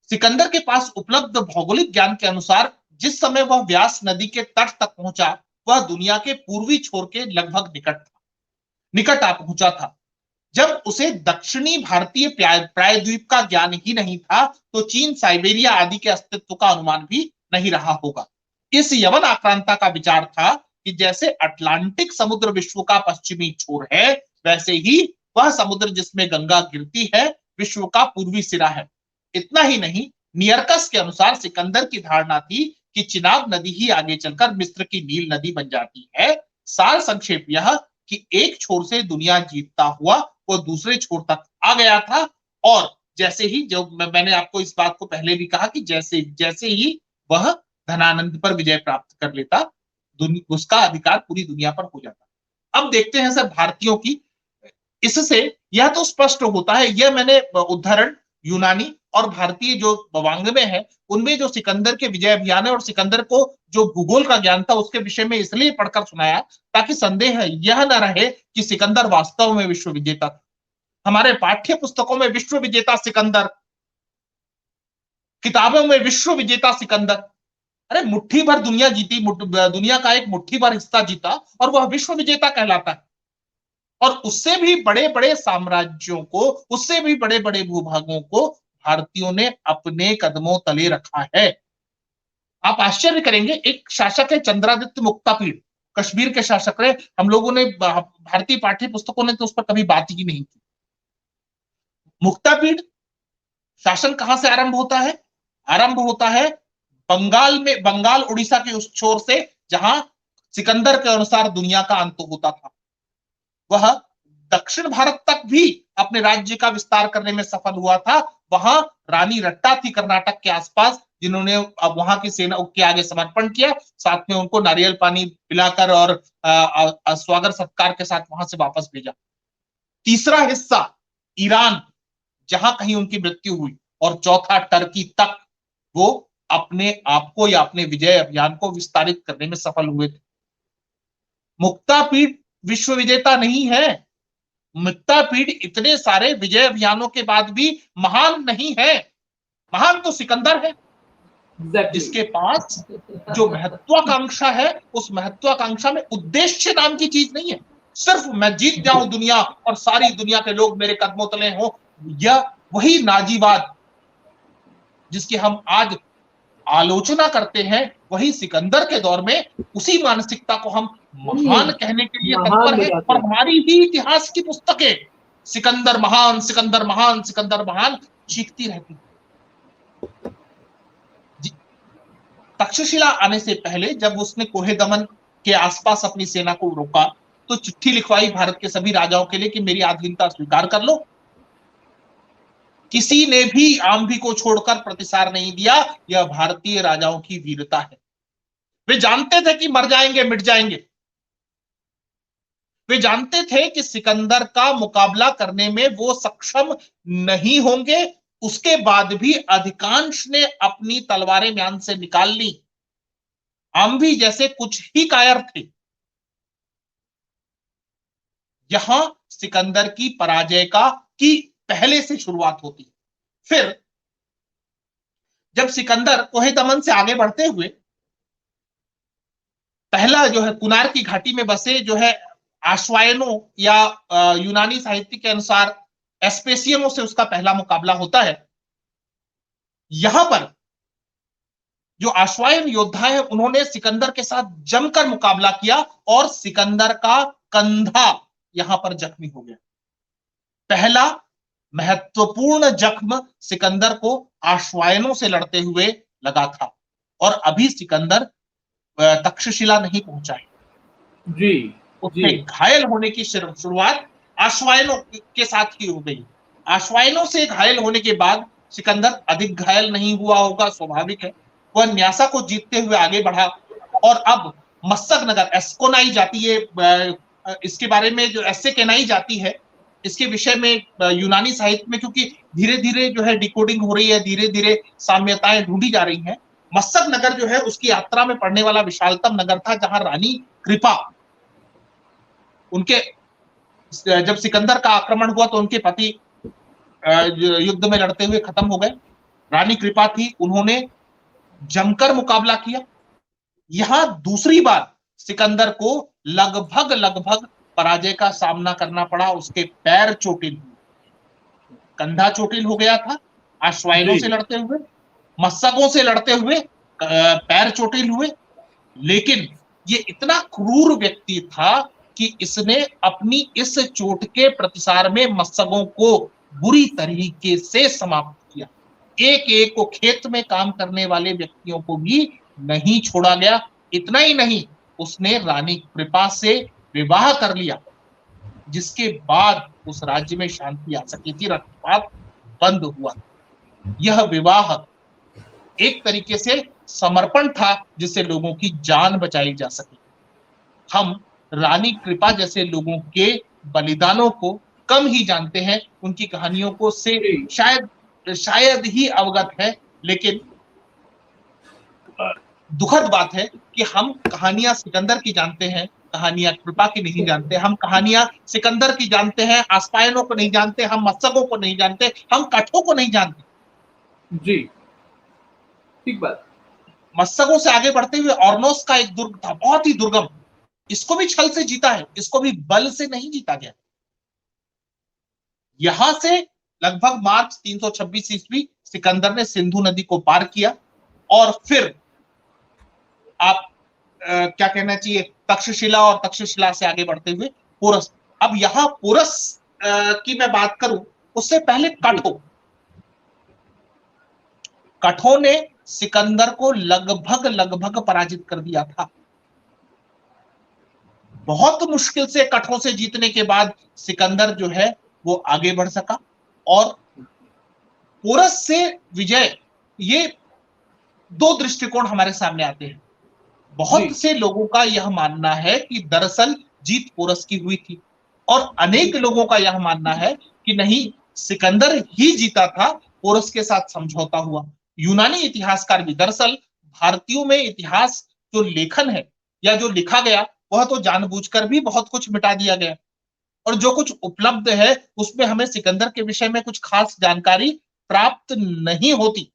[SPEAKER 2] सिकंदर के पास उपलब्ध भौगोलिक ज्ञान के अनुसार जिस समय वह व्यास नदी के तट तक पहुंचा वह दुनिया के पूर्वी छोर के लगभग निकट था। निकट आ पहुंचा था। जब उसे दक्षिणी भारतीय प्रायद्वीप का ज्ञान ही नहीं था तो चीन, साइबेरिया आदि के अस्तित्व का अनुमान भी नहीं रहा होगा। इस यवन आक्रांता का विचार था कि जैसे अटलांटिक समुद्र विश्व का पश्चिमी छोर है, वैसे ही वह समुद्र जिसमें गंगा गिरती है विश्व का पूर्वी सिरा है। इतना ही नहीं, नियरकस के अनुसार सिकंदर की धारणा थी कि चिनाब नदी ही आगे चलकर मिस्र की नील नदी बन जाती है। सार संक्षेप यह कि एक छोर से दुनिया जीतता हुआ वो दूसरे छोर तक आ गया था, और जैसे ही, जो मैंने आपको इस बात को पहले भी कहा कि जैसे जैसे ही वह धनानंद पर विजय प्राप्त कर लेता, उसका अधिकार पूरी दुनिया पर हो जाता। अब देखते हैं सर भारतीयों की, इससे यह तो स्पष्ट होता है, यह मैंने उदाहरण यूनानी और भारतीय जो वांग्मय है उनमें जो सिकंदर के विजय अभियान है और सिकंदर को जो भूगोल का ज्ञान था उसके विषय में इसलिए पढ़कर सुनाया ताकि संदेह यह न रहे कि सिकंदर वास्तव में विश्व विजेता था। हमारे पाठ्य पुस्तकों में विश्व विजेता सिकंदर, किताबों में विश्व विजेता सिकंदर, अरे मुट्ठी भर दुनिया जीती, दुनिया का एक मुट्ठी भर हिस्सा जीता और वह विश्व विजेता कहलाता है। और उससे भी बड़े बड़े साम्राज्यों को, उससे भी बड़े बड़े भूभागों को भारतीयों ने अपने कदमों तले रखा है। आप आश्चर्य करेंगे, एक शासक है चंद्रादित्य मुक्तापीड़, कश्मीर के शासक रहे। हम लोगों ने, भारतीय पाठ्य पुस्तकों ने तो उस पर कभी बात ही नहीं की। मुक्तापीड़ शासन कहां से आरंभ होता है? आरंभ होता है बंगाल में, बंगाल उड़ीसा के उस छोर से जहां सिकंदर के अनुसार दुनिया का अंत होता था। वह दक्षिण भारत तक भी अपने राज्य का विस्तार करने में सफल हुआ था। वहां रानी रट्टा थी कर्नाटक के आसपास, जिन्होंने अब वहां की सेना के आगे समर्पण किया, साथ में उनको नारियल पानी पिलाकर और स्वागत सत्कार के साथ वहां से वापस भेजा। तीसरा हिस्सा ईरान, जहां कहीं उनकी मृत्यु हुई, और चौथा टर्की तक वो अपने आप को या अपने विजय अभियान को विस्तारित करने में सफल हुए थे। मुक्तापीड़ विश्व विजेता नहीं है। मुक्तापीड़ इतने सारे विजय अभियानों के बाद भी महान नहीं है। महान तो सिकंदर है, जिसके पास जो महत्वाकांक्षा है, उस महत्वाकांक्षा में उद्देश्य नाम की चीज नहीं है। सिर्फ मैं जीत जाऊं दुनिया और सारी दुनिया के लोग मेरे कदमों तले हो, यह वही नाजीवाद जिसकी हम आज आलोचना करते हैं, वही सिकंदर के दौर में उसी मानसिकता को हम महान कहने के लिए तत्पर हैं। और हमारी ही इतिहास की पुस्तकें सिकंदर महान, सिकंदर महान, सिकंदर महान चीखती रहती। तक्षशिला आने से पहले जब उसने कोहे दमन के आसपास अपनी सेना को रोका तो चिट्ठी लिखवाई भारत के सभी राजाओं के लिए कि मेरी अधीनता स्वीकार कर लो। किसी ने भी आम्भी को छोड़कर प्रतिसार नहीं दिया। यह भारतीय राजाओं की वीरता है। वे जानते थे कि मर जाएंगे, मिट जाएंगे। वे जानते थे कि सिकंदर का मुकाबला करने में वो सक्षम नहीं होंगे। उसके बाद भी अधिकांश ने अपनी तलवारें म्यान से निकाल ली। आम्भी जैसे कुछ ही कायर थे। यहां सिकंदर की पराजय की पहले से शुरुआत होती। फिर जब सिकंदर कोहे दमन से आगे बढ़ते हुए पहला जो है कुनार की घाटी में बसे जो है आश्वायनों या यूनानी साहित्य के अनुसार एस्पेसियनों से उसका पहला मुकाबला होता है। यहां पर जो आश्वायन योद्धा है उन्होंने सिकंदर के साथ जमकर मुकाबला किया और सिकंदर का कंधा यहां पर जख्मी हो गया। पहला महत्वपूर्ण जख्म सिकंदर को आश्वायनों से लड़ते हुए लगा था और अभी सिकंदर तक्षशिला नहीं पहुंचा है जी। उसने घायल होने की शुरुआत आश्वायनों के साथ ही हो गई। आश्वायनों से घायल होने के बाद सिकंदर अधिक घायल नहीं हुआ होगा, स्वाभाविक है। वह न्यासा को जीतते हुए आगे बढ़ा और अब मस्सक नगर एस्कोनाई जाती है, इसके बारे में जो एस्से केनाई जाती है, इसके विषय में यूनानी साहित्य में क्योंकि धीरे धीरे जो है डिकोडिंग हो रही है, धीरे धीरे साम्यताएं ढूंढी जा रही हैं। मस्सक नगर जो है उसकी यात्रा में पड़ने वाला विशालतम नगर था, जहां रानी कृपा, उनके जब सिकंदर का आक्रमण हुआ तो उनके पति युद्ध में लड़ते हुए खत्म हो गए। रानी कृपा थी, उन्होंने जमकर मुकाबला किया। यहां दूसरी बार सिकंदर को लगभग पराजय का सामना करना पड़ा, उसके पैर चोटिल हुए, कंधा चोटिल हो गया था अश्वाइनों से लड़ते हुए, मस्सकों से लड़ते हुए पैर चोटिल हुए। लेकिन ये इतना क्रूर व्यक्ति था कि इसने अपनी इस चोट के प्रतिसार में मस्सकों को बुरी तरीके से समाप्त किया। एक एक को खेत में काम करने वाले व्यक्तियों को भी नहीं छोड़ा गया। इतना ही नहीं, उसने रानी कृपा से विवाह कर लिया, जिसके बाद उस राज्य में शांति आ सकी थी, रक्तपात बंद हुआ। यह विवाह एक तरीके से समर्पण था जिससे लोगों की जान बचाई जा सके। हम रानी कृपा जैसे लोगों के बलिदानों को कम ही जानते हैं, उनकी कहानियों को से शायद ही अवगत है। लेकिन दुखद बात है कि हम कहानियां सिकंदर की जानते हैं, कहानियां कृपा की नहीं जानते। हम कहानियां सिकंदर की जानते हैं, आस्पायनों को नहीं जानते, हम मस्सकों को नहीं जानते, हम कठों को नहीं जानते।
[SPEAKER 1] जी, ठीक बात।
[SPEAKER 2] मस्सकों से आगे बढ़ते हुए ऑर्नोस का एक दुर्ग था, बहुत ही दुर्गम, इसको भी छल से जीता है, इसको भी बल से नहीं जीता गया। यहां से लगभग मार्च 326 ईस्वी सिकंदर ने सिंधु नदी को पार किया और फिर आप क्या कहना चाहिए, तक्षशिला और तक्षशिला से आगे बढ़ते हुए पोरस। अब यहां पोरस की मैं बात करूं उससे पहले कठों ने सिकंदर को लगभग पराजित कर दिया था। बहुत मुश्किल से कठों से जीतने के बाद सिकंदर जो है वो आगे बढ़ सका और पोरस से विजय, ये दो दृष्टिकोण हमारे सामने आते हैं। बहुत से लोगों का यह मानना है कि दरअसल जीत पोरस की हुई थी और अनेक लोगों का यह मानना है कि नहीं, सिकंदर ही जीता था, पोरस के साथ समझौता हुआ। यूनानी इतिहासकार भी, दरअसल भारतीयों में इतिहास जो लेखन है या जो लिखा गया वह तो जानबूझकर भी बहुत कुछ मिटा दिया गया और जो कुछ उपलब्ध है उसमें हमें सिकंदर के विषय में कुछ खास जानकारी प्राप्त नहीं होती।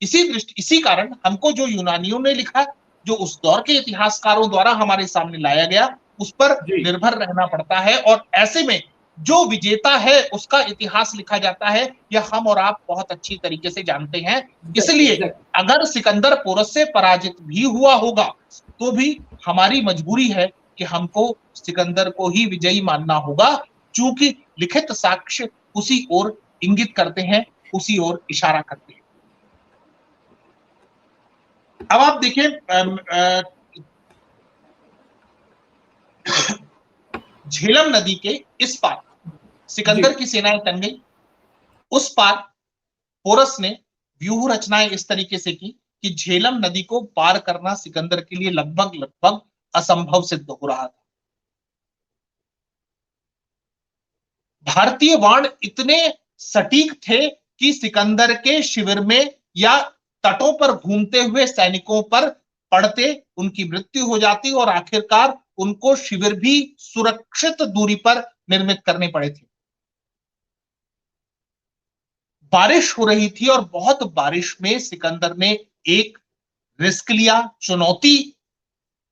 [SPEAKER 2] इसी कारण हमको जो यूनानियों ने लिखा, जो उस दौर के इतिहासकारों द्वारा हमारे सामने लाया गया, उस पर निर्भर रहना पड़ता है और ऐसे में जो विजेता है उसका इतिहास लिखा जाता है, यह हम और आप बहुत अच्छी तरीके से जानते हैं। इसलिए अगर सिकंदर पोरस से पराजित भी हुआ होगा तो भी हमारी मजबूरी है कि हमको सिकंदर को ही विजयी मानना होगा, चूंकि लिखित साक्ष्य उसी ओर इंगित करते हैं, उसी ओर इशारा करते हैं। अब आप देखिए, झेलम नदी के इस पार सिकंदर की सेनाएं तन गई, उस पार पोरस ने व्यूह रचनाएं इस तरीके से की कि झेलम नदी को पार करना सिकंदर के लिए लगभग असंभव सिद्ध हो रहा था। भारतीय बाण इतने सटीक थे कि सिकंदर के शिविर में या तटों पर घूमते हुए सैनिकों पर पड़ते उनकी मृत्यु हो जाती और आखिरकार उनको शिविर भी सुरक्षित दूरी पर निर्मित करने पड़े थे। बारिश हो रही थी और बहुत बारिश में सिकंदर ने एक रिस्क लिया, चुनौती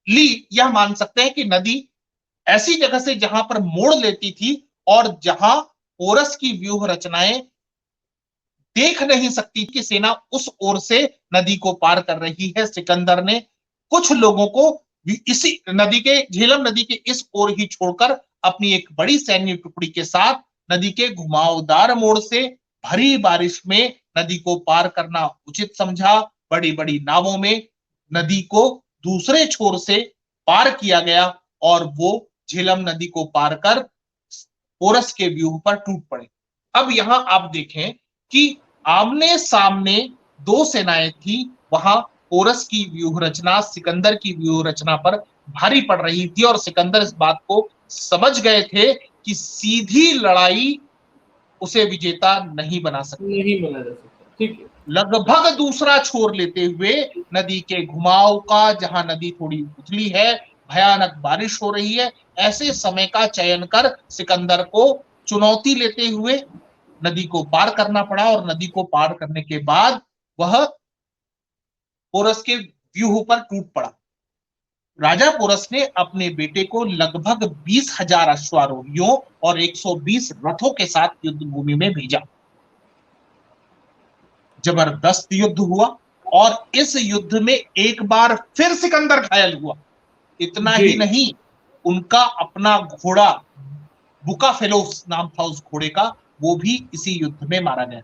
[SPEAKER 2] ली। यह मान सकते हैं कि नदी ऐसी जगह से जहां पर मोड़ लेती थी और जहां पोरस की व्यूह रचनाएं देख नहीं सकती कि सेना उस ओर से नदी को पार कर रही है। सिकंदर ने कुछ लोगों को इसी नदी के, झेलम नदी के इस ओर ही छोड़कर अपनी एक बड़ी सैन्य टुकड़ी के साथ नदी के घुमावदार मोड़ से भरी बारिश में नदी को पार करना उचित समझा। बड़ी बड़ी नावों में नदी को दूसरे छोर से पार किया गया और वो झेलम नदी को पार कर पोरस के व्यूह पर टूट पड़े। अब यहां आप देखें कि आमने सामने दो सेनाएं थी, वहां पोरस की व्यूह रचना सिकंदर की व्यूह रचना पर भारी पड़ रही थी और सिकंदर इस बात को समझ गए थे कि सीधी लड़ाई उसे विजेता नहीं बना सकती,
[SPEAKER 1] नहीं बना जा सकता। ठीक है।
[SPEAKER 2] लगभग दूसरा छोर लेते हुए नदी के घुमाव का, जहां नदी थोड़ी उथली है, भयानक बारिश हो रही है, ऐसे समय का चयन कर सिकंदर को चुनौती लेते हुए नदी को पार करना पड़ा और नदी को पार करने के बाद वह पोरस के व्यूह पर टूट पड़ा। राजा पोरस ने अपने बेटे को लगभग 20,000 अश्वारोहियों और 120 रथों के साथ युद्ध भूमि में भेजा। जबरदस्त युद्ध हुआ और इस युद्ध में एक बार फिर सिकंदर घायल हुआ। इतना
[SPEAKER 1] जी।
[SPEAKER 2] ही नहीं, उनका अपना घोड़ा बुकाफेलोस नाम था उस घोड़े का, वो भी इसी युद्ध में मारा गया।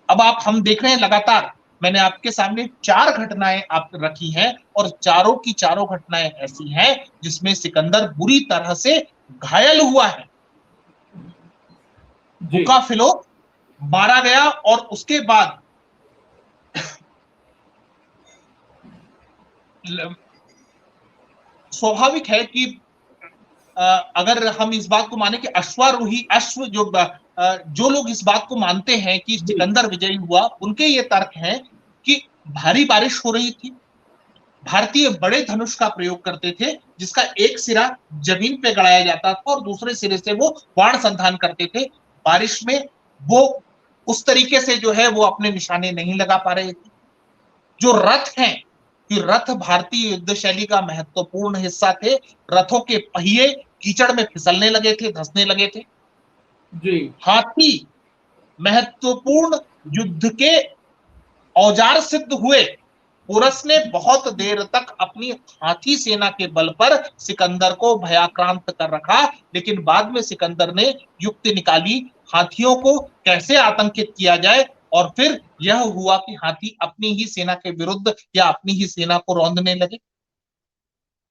[SPEAKER 2] अब हम देख रहे हैं लगातार, मैंने आपके सामने 4 घटनाएं आप रखी हैं और चारों की चारों घटनाएं ऐसी हैं जिसमें सिकंदर बुरी तरह से घायल हुआ है।
[SPEAKER 1] जी।
[SPEAKER 2] बुकाफेलोस मारा गया और उसके बाद स्वाभाविक है कि अगर हम इस बात को माने कि अश्वारोही अश्व जो लोग इस बात को मानते हैं कि
[SPEAKER 1] जी।
[SPEAKER 2] सिकंदर विजयी हुआ, उनके ये तर्क हैं कि भारी बारिश हो रही थी, भारतीय बड़े धनुष का प्रयोग करते थे जिसका एक सिरा जमीन पे गड़ाया जाता था और दूसरे सिरे से वो बाण संधान करते थे। बारिश में वो उस तरीके से जो है वो अपने निशाने नहीं लगा पा रहे थे। जो रथ हैं, कि रथ भारतीय युद्ध शैली का महत्वपूर्ण हिस्सा थे, रथों के पहिए कीचड़ में फिसलने लगे थे, धंसने लगे थे।
[SPEAKER 1] जी।
[SPEAKER 2] हाथी महत्वपूर्ण युद्ध के औजार सिद्ध हुए। पोरस ने बहुत देर तक अपनी हाथी सेना के बल पर सिकंदर को भयाक्रांत कर रखा, लेकिन बाद में सिकंदर ने युक्ति निकाली हाथियों को कैसे आतंकित किया जाए, और फिर यह हुआ कि हाथी अपनी ही सेना के विरुद्ध या अपनी ही सेना को रौंदने लगे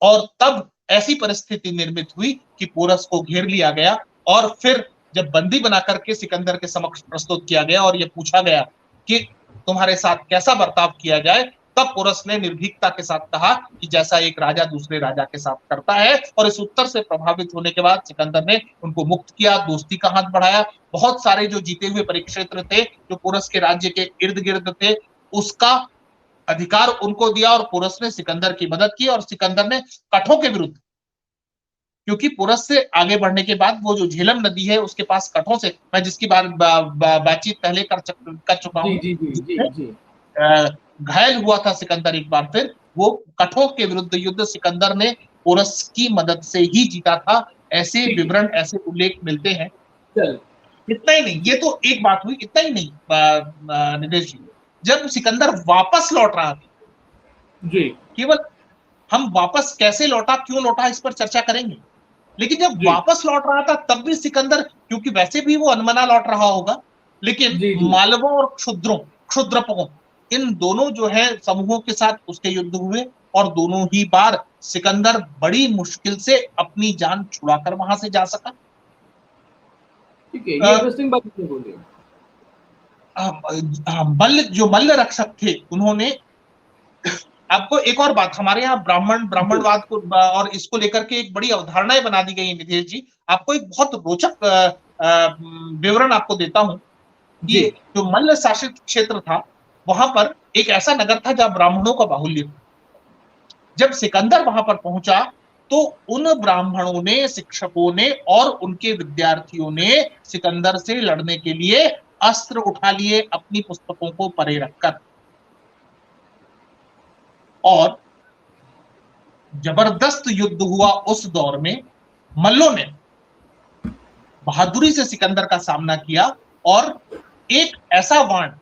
[SPEAKER 2] और तब ऐसी परिस्थिति निर्मित हुई कि पोरस को घेर लिया गया और फिर जब बंदी बना करके सिकंदर के समक्ष प्रस्तुत किया गया और यह पूछा गया कि तुम्हारे साथ कैसा बर्ताव किया जाए, तब पोरस ने निर्भीकता के साथ कहा कि जैसा एक राजा दूसरे राजा के साथ करता है। और इस उत्तर से प्रभावित होने के बाद सिकंदर ने उनको मुक्त किया, दोस्ती का हाथ बढ़ाया। बहुत सारे जो जीते हुए परिक्षेत्र थे जो पोरस के राज्य के इर्द गिर्द थे, उसका अधिकार उनको दिया और पोरस ने सिकंदर की मदद की और सिकंदर ने कठों के विरुद्ध, क्योंकि पोरस से आगे बढ़ने के बाद वो जो झेलम नदी है उसके पास कठों से, मैं जिसकी बातचीत पहले कर चुका
[SPEAKER 1] जी।
[SPEAKER 2] हूं,
[SPEAKER 1] जी। जी। जी। जी।
[SPEAKER 2] घायल हुआ था सिकंदर एक बार फिर, वो कठों के विरुद्ध युद्ध सिकंदर ने पोरस की मदद से ही जीता था। ऐसे
[SPEAKER 1] ठीक है।
[SPEAKER 2] विवरण, ऐसे उल्लेख मिलते हैं।
[SPEAKER 1] चल।
[SPEAKER 2] इतना ही नहीं, ये तो एक बात हुई, इतना ही नहीं निदेश जी, जब सिकंदर वापस लौट रहा था,
[SPEAKER 1] जी।
[SPEAKER 2] केवल हम वापस कैसे लौटा, क्यों लौटा, इस पर चर्चा करेंगे, लेकिन जब
[SPEAKER 1] जी।
[SPEAKER 2] वापस लौट रहा था तब भी सिकंदर, क्योंकि वैसे भी वो अनमना लौट रहा होगा, लेकिन
[SPEAKER 1] जी। जी।
[SPEAKER 2] मालवों और क्षुद्रपों, इन दोनों जो है समूहों के साथ उसके युद्ध हुए और दोनों ही बार सिकंदर बड़ी मुश्किल से अपनी जान छुड़ाकर वहां से जा सका।
[SPEAKER 1] ठीक है, ये इंटरेस्टिंग बात आपने बोली।
[SPEAKER 2] मल्ल रक्षक थे, उन्होंने, आपको एक और बात, हमारे यहाँ ब्राह्मणवाद को और इसको लेकर के एक बड़ी अवधारणाएं बना दी गई है निधेश जी। आपको एक बहुत रोचक विवरण आपको देता हूं कि
[SPEAKER 1] जी।
[SPEAKER 2] जो मल्ल शासित क्षेत्र था, वहां पर एक ऐसा नगर था जहां ब्राह्मणों का बाहुल्य था। जब सिकंदर वहां पर पहुंचा तो उन ब्राह्मणों ने, शिक्षकों ने और उनके विद्यार्थियों ने सिकंदर से लड़ने के लिए अस्त्र उठा लिए, अपनी पुस्तकों को परे रखकर, और जबरदस्त युद्ध हुआ। उस दौर में मल्लों ने बहादुरी से सिकंदर का सामना किया और एक ऐसा बाण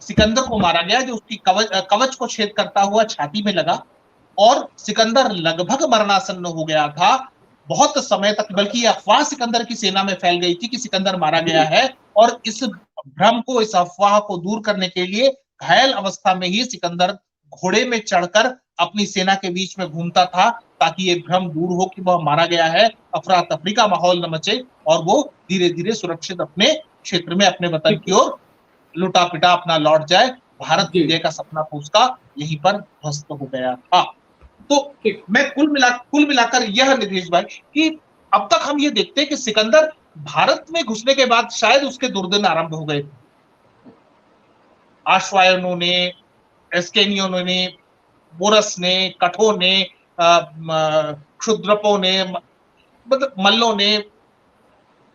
[SPEAKER 2] सिकंदर को मारा गया जो उसकी कवच को छेद करता हुआ छाती में लगा और सिकंदर लगभग मरणासन्न हो गया था बहुत समय तक। बल्कि अफवाह सिकंदर की सेना में फैल गई थी कि सिकंदर मारा गया है, और इस भ्रम को, इस अफवाह को दूर करने के लिए घायल अवस्था में ही सिकंदर घोड़े में चढ़कर अपनी सेना के बीच में घूमता था, ताकि ये भ्रम दूर हो कि वह मारा गया है, अफरा तफरी का माहौल न मचे और वो धीरे धीरे सुरक्षित अपने क्षेत्र में, अपने वतन की ओर लुटा पिटा अपना लौट जाए। भारत विजय का सपना तो उसका यहीं पर ध्वस्त हो गया था। तो मैं कुल मिलाकर यह निधेश भाई कि अब तक हम ये देखते हैं कि सिकंदर भारत में घुसने के बाद शायद उसके दुर्दिन आरंभ हो गए थे। आश्वायनों ने, एस्केनियों ने, बोरस ने, कठों ने, क्षुद्रपों ने, मतलब मल्लों ने,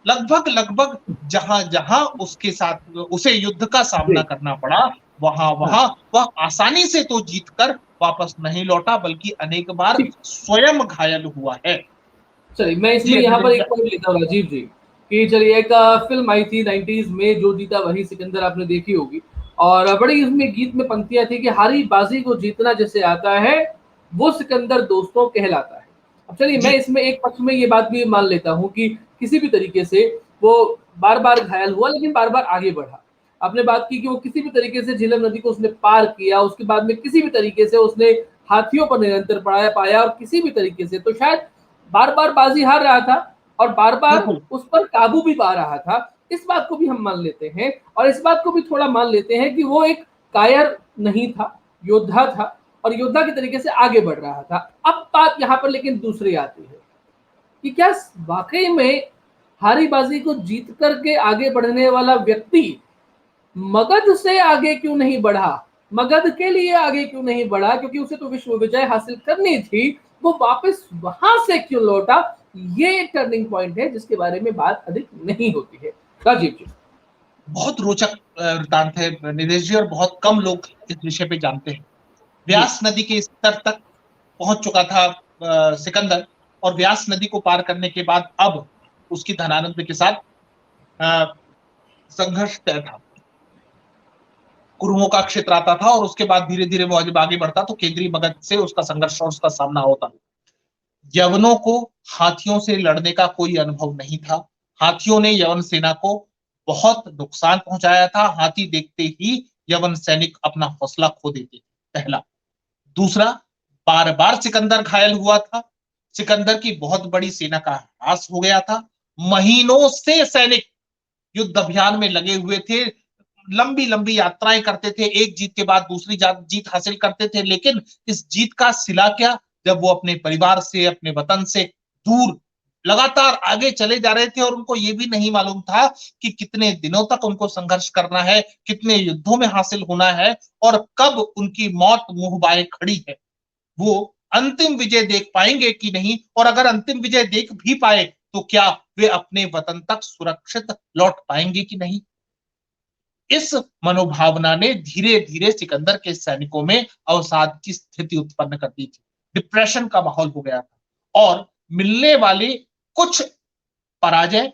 [SPEAKER 2] लगभग लगभग जहां जहां उसके साथ उसे युद्ध का सामना करना पड़ा, वहां
[SPEAKER 1] हाँ,
[SPEAKER 2] वहां वह आसानी से तो जीतकर वापस नहीं लौटा, बल्कि अनेक बार
[SPEAKER 1] ठीक।
[SPEAKER 2] स्वयं घायल हुआ है।
[SPEAKER 1] चलिए, मैं
[SPEAKER 2] जी
[SPEAKER 1] इसमें यहाँ
[SPEAKER 2] नीरज
[SPEAKER 1] पर
[SPEAKER 2] जी।
[SPEAKER 1] एक पॉइंट लेता हूँ राजीव जी, कि चलिए एक फ़िल्म आई थी 90s में, जो जीता वही सिकंदर, आपने देखी होगी। और बड़ी उसमें गीत में पंक्तियाँ थी कि हारी बाज़ी को जीतना जिसे आता है, वो सिकंदर दोस्तों कहलाता है। अब चलिए, मैं
[SPEAKER 2] जी
[SPEAKER 1] इसमें एक पक्ष में ये बात भी मान लेता हूँ कि किसी भी तरीके से वो बार-बार घायल हुआ, लेकिन बार-बार आगे बढ़ा। आपने बात की कि वो किसी भी तरीके से झेलम नदी को उसने पार किया, उसके बाद में किसी भी तरीके से उसने हाथियों पर निरंतर पड़ाया पाया, और किसी भी तरीके से तो शायद बार-बार बाजी हार रहा था और बार-बार
[SPEAKER 2] बिल्कुल।
[SPEAKER 1] उस पर काबू भी पा रहा था। इस बात को भी हम मान लेते हैं, और इस बात को भी थोड़ा मान लेते हैं कि वो एक कायर नहीं था, योद्धा था, और योद्धा के तरीके से आगे बढ़ रहा था। अब बात यहाँ पर लेकिन दूसरी आती है कि क्या वाक़ई में हारी बाजी को जीत कर के आगे बढ़ने वाला व्यक्ति मगध से आगे क्यों नहीं बढ़ा? मगध के लिए आगे क्यों नहीं बढ़ा? क्योंकि उसे तो विश्व विजय हासिल करनी थी। वो वापस वहां से क्यों लौटा? ये एक टर्निंग पॉइंट है जिसके बारे में बात अधिक नहीं होती है। राजीव जी।
[SPEAKER 2] बहुत रोचक वृतांत है नीरज जी, और बहुत कम लोग इस विषय पे जानते हैं।
[SPEAKER 1] जी।
[SPEAKER 2] व्यास नदी के स्तर तक पहुंच चुका था सिकंदर, और व्यास नदी को पार करने के बाद अब उसकी धनानंद के साथ अ, संघर्ष तय था। कुरुओं का क्षेत्र आता था, और उसके बाद धीरे धीरे वो जब आगे बढ़ता तो केंद्रीय मगध से उसका संघर्ष और उसका सामना होता। यवनों को हाथियों से लड़ने का कोई अनुभव नहीं था। हाथियों ने यवन सेना को बहुत नुकसान पहुंचाया था। हाथी देखते ही यवन सैनिक अपना हौसला खो देते थे, पहला। दूसरा, बार बार सिकंदर घायल हुआ था। सिकंदर की बहुत बड़ी सेना का ह्रास हो गया था। महीनों से सैनिक युद्ध अभियान में लगे हुए थे, लंबी लंबी यात्राएं करते थे, एक जीत के बाद दूसरी जीत हासिल करते थे, लेकिन इस जीत का सिला क्या, जब वो अपने परिवार से, अपने वतन से दूर लगातार आगे चले जा रहे थे, और उनको ये भी नहीं मालूम था कि कितने दिनों तक उनको संघर्ष करना है, कितने युद्धों में हासिल होना है, और कब उनकी मौत मुंह बाए खड़ी है। वो अंतिम विजय देख पाएंगे कि नहीं, और अगर अंतिम विजय देख भी पाए तो क्या वे अपने वतन तक सुरक्षित लौट पाएंगे कि नहीं। इस मनोभावना ने धीरे धीरे सिकंदर के सैनिकों में अवसाद की स्थिति उत्पन्न कर दी थी। डिप्रेशन का माहौल हो गया था, और मिलने वाली कुछ पराजय,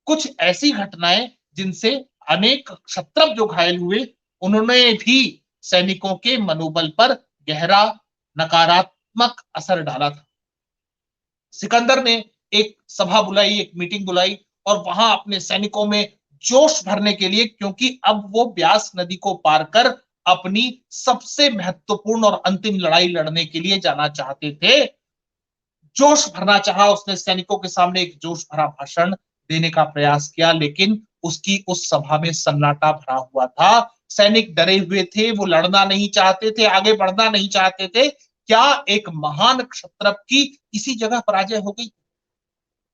[SPEAKER 2] कुछ ऐसी घटनाएं जिनसे अनेक क्षत्रप जो घायल हुए, उन्होंने भी सैनिकों के मनोबल पर गहरा नकारात्मक असर डाला था। सिकंदर ने एक सभा बुलाई, एक मीटिंग बुलाई, और वहां अपने सैनिकों में जोश भरने के लिए, क्योंकि अब वो ब्यास नदी को पार कर अपनी सबसे महत्वपूर्ण और अंतिम लड़ाई लड़ने के लिए जाना चाहते थे, जोश भरना चाहा। उसने सैनिकों के सामने एक जोश भरा भाषण देने का प्रयास किया, लेकिन उसकी उस सभा में सन्नाटा भरा हुआ था। सैनिक डरे हुए थे, वो लड़ना नहीं चाहते थे, आगे बढ़ना नहीं चाहते थे। क्या एक महान क्षत्रप की इसी जगह पराजय हो गई।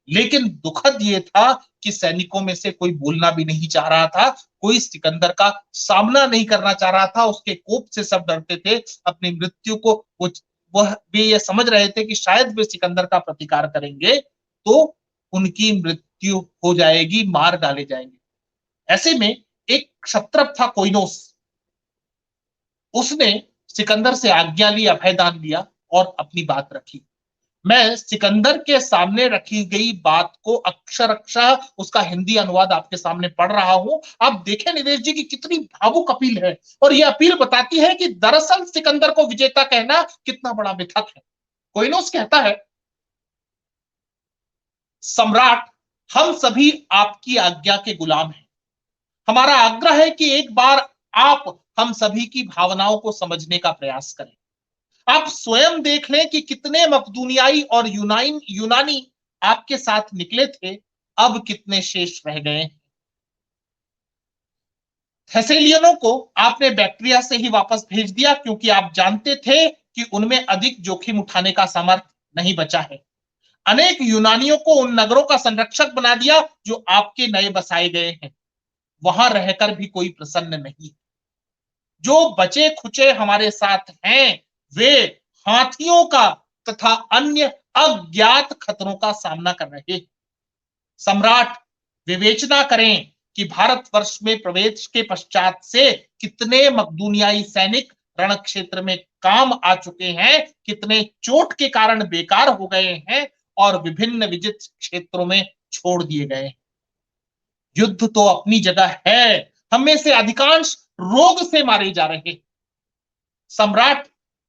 [SPEAKER 2] लेकिन दुखद ये था कि सैनिकों में से कोई बोलना भी नहीं चाह रहा था, कोई सिकंदर का सामना नहीं करना चाह रहा था। उसके कोप से सब डरते थे, अपनी मृत्यु को वह वे ये समझ रहे थे कि शायद वे सिकंदर का प्रतिकार करेंगे तो उनकी मृत्यु हो जाएगी, मार डाले जाएंगे। ऐसे में एक क्षत्रप था कोइनोस, उसने सिकंदर से आज्ञा ली, अभयदान लिया, और अपनी बात रखी। मैं सिकंदर के सामने रखी गई बात को अक्षर अक्षर उसका हिंदी अनुवाद आपके सामने पढ़ रहा हूं। आप देखें निवेश जी की कितनी भावुक अपील है, और यह अपील बताती है कि दरअसल सिकंदर को विजेता कहना कितना बड़ा मिथक है। कोइनोस कहता है, सम्राट, हम सभी आपकी आज्ञा के गुलाम हैं। हमारा आग्रह है कि एक बार आप हम सभी की भावनाओं को समझने का प्रयास करें। आप स्वयं देख लें कि कितने मकदूनियाई और यूनानी आपके साथ निकले थे, अब कितने शेष रह गए। थेसेलियनों को आपने बैक्ट्रिया से ही वापस भेज दिया, क्योंकि आप जानते थे कि उनमें अधिक जोखिम उठाने का सामर्थ्य नहीं बचा है। अनेक यूनानियों को उन नगरों का संरक्षक बना दिया जो आपके नए बसाए गए हैं। वहां रहकर भी कोई प्रसन्न नहीं। जो बचे खुचे हमारे साथ हैं, वे हाथियों का तथा अन्य अज्ञात खतरों का सामना कर रहे। सम्राट, विवेचना करें कि भारतवर्ष में प्रवेश के पश्चात से कितने मकदूनियाई सैनिक रण क्षेत्र में काम आ चुके हैं, कितने चोट के कारण बेकार हो गए हैं और विभिन्न विजित क्षेत्रों में छोड़ दिए गए हैं। युद्ध तो अपनी जगह है, हम में से अधिकांश रोग से मारे जा रहे हैं। सम्राट,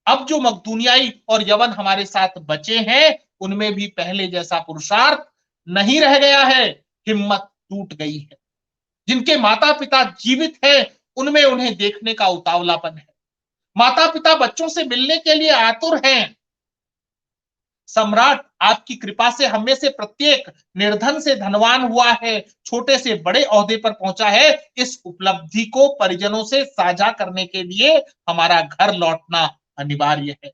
[SPEAKER 2] अब जो मकदूनियाई और यवन हमारे साथ बचे हैं, उनमें भी पहले जैसा पुरुषार्थ नहीं रह गया है, हिम्मत टूट गई है। जिनके माता पिता जीवित हैं, उनमें उन्हें देखने का उतावलापन है। माता पिता बच्चों से मिलने के लिए आतुर हैं। सम्राट, आपकी कृपा से हम में से प्रत्येक निर्धन से धनवान हुआ है, छोटे से बड़े ओहदे पर पहुंचा है। इस उपलब्धि को परिजनों से साझा करने के लिए हमारा घर लौटना अनिवार्य है।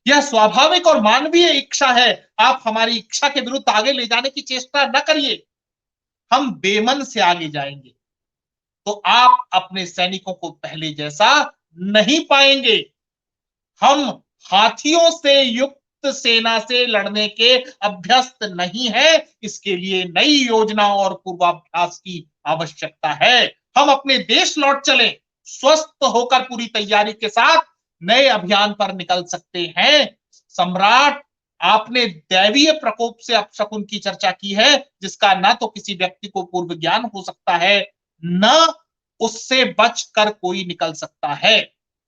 [SPEAKER 2] यह स्वाभाविक और मानवीय इच्छा है। आप हमारी इच्छा के विरुद्ध आगे ले जाने की चेष्टा न करिए। हम बेमन से आगे जाएंगे तो आप अपने सैनिकों को पहले जैसा नहीं पाएंगे। हम हाथियों से युक्त सेना से लड़ने के अभ्यस्त नहीं है। इसके लिए नई योजना और पूर्वाभ्यास की आवश्यकता है। हम अपने देश लौट चले, स्वस्थ होकर पूरी तैयारी के साथ नए अभियान पर निकल सकते हैं। सम्राट, आपने दैवीय प्रकोप से अपशकुन की चर्चा की है, जिसका न तो किसी व्यक्ति को पूर्व ज्ञान हो सकता है, न उससे बचकर कोई निकल सकता है।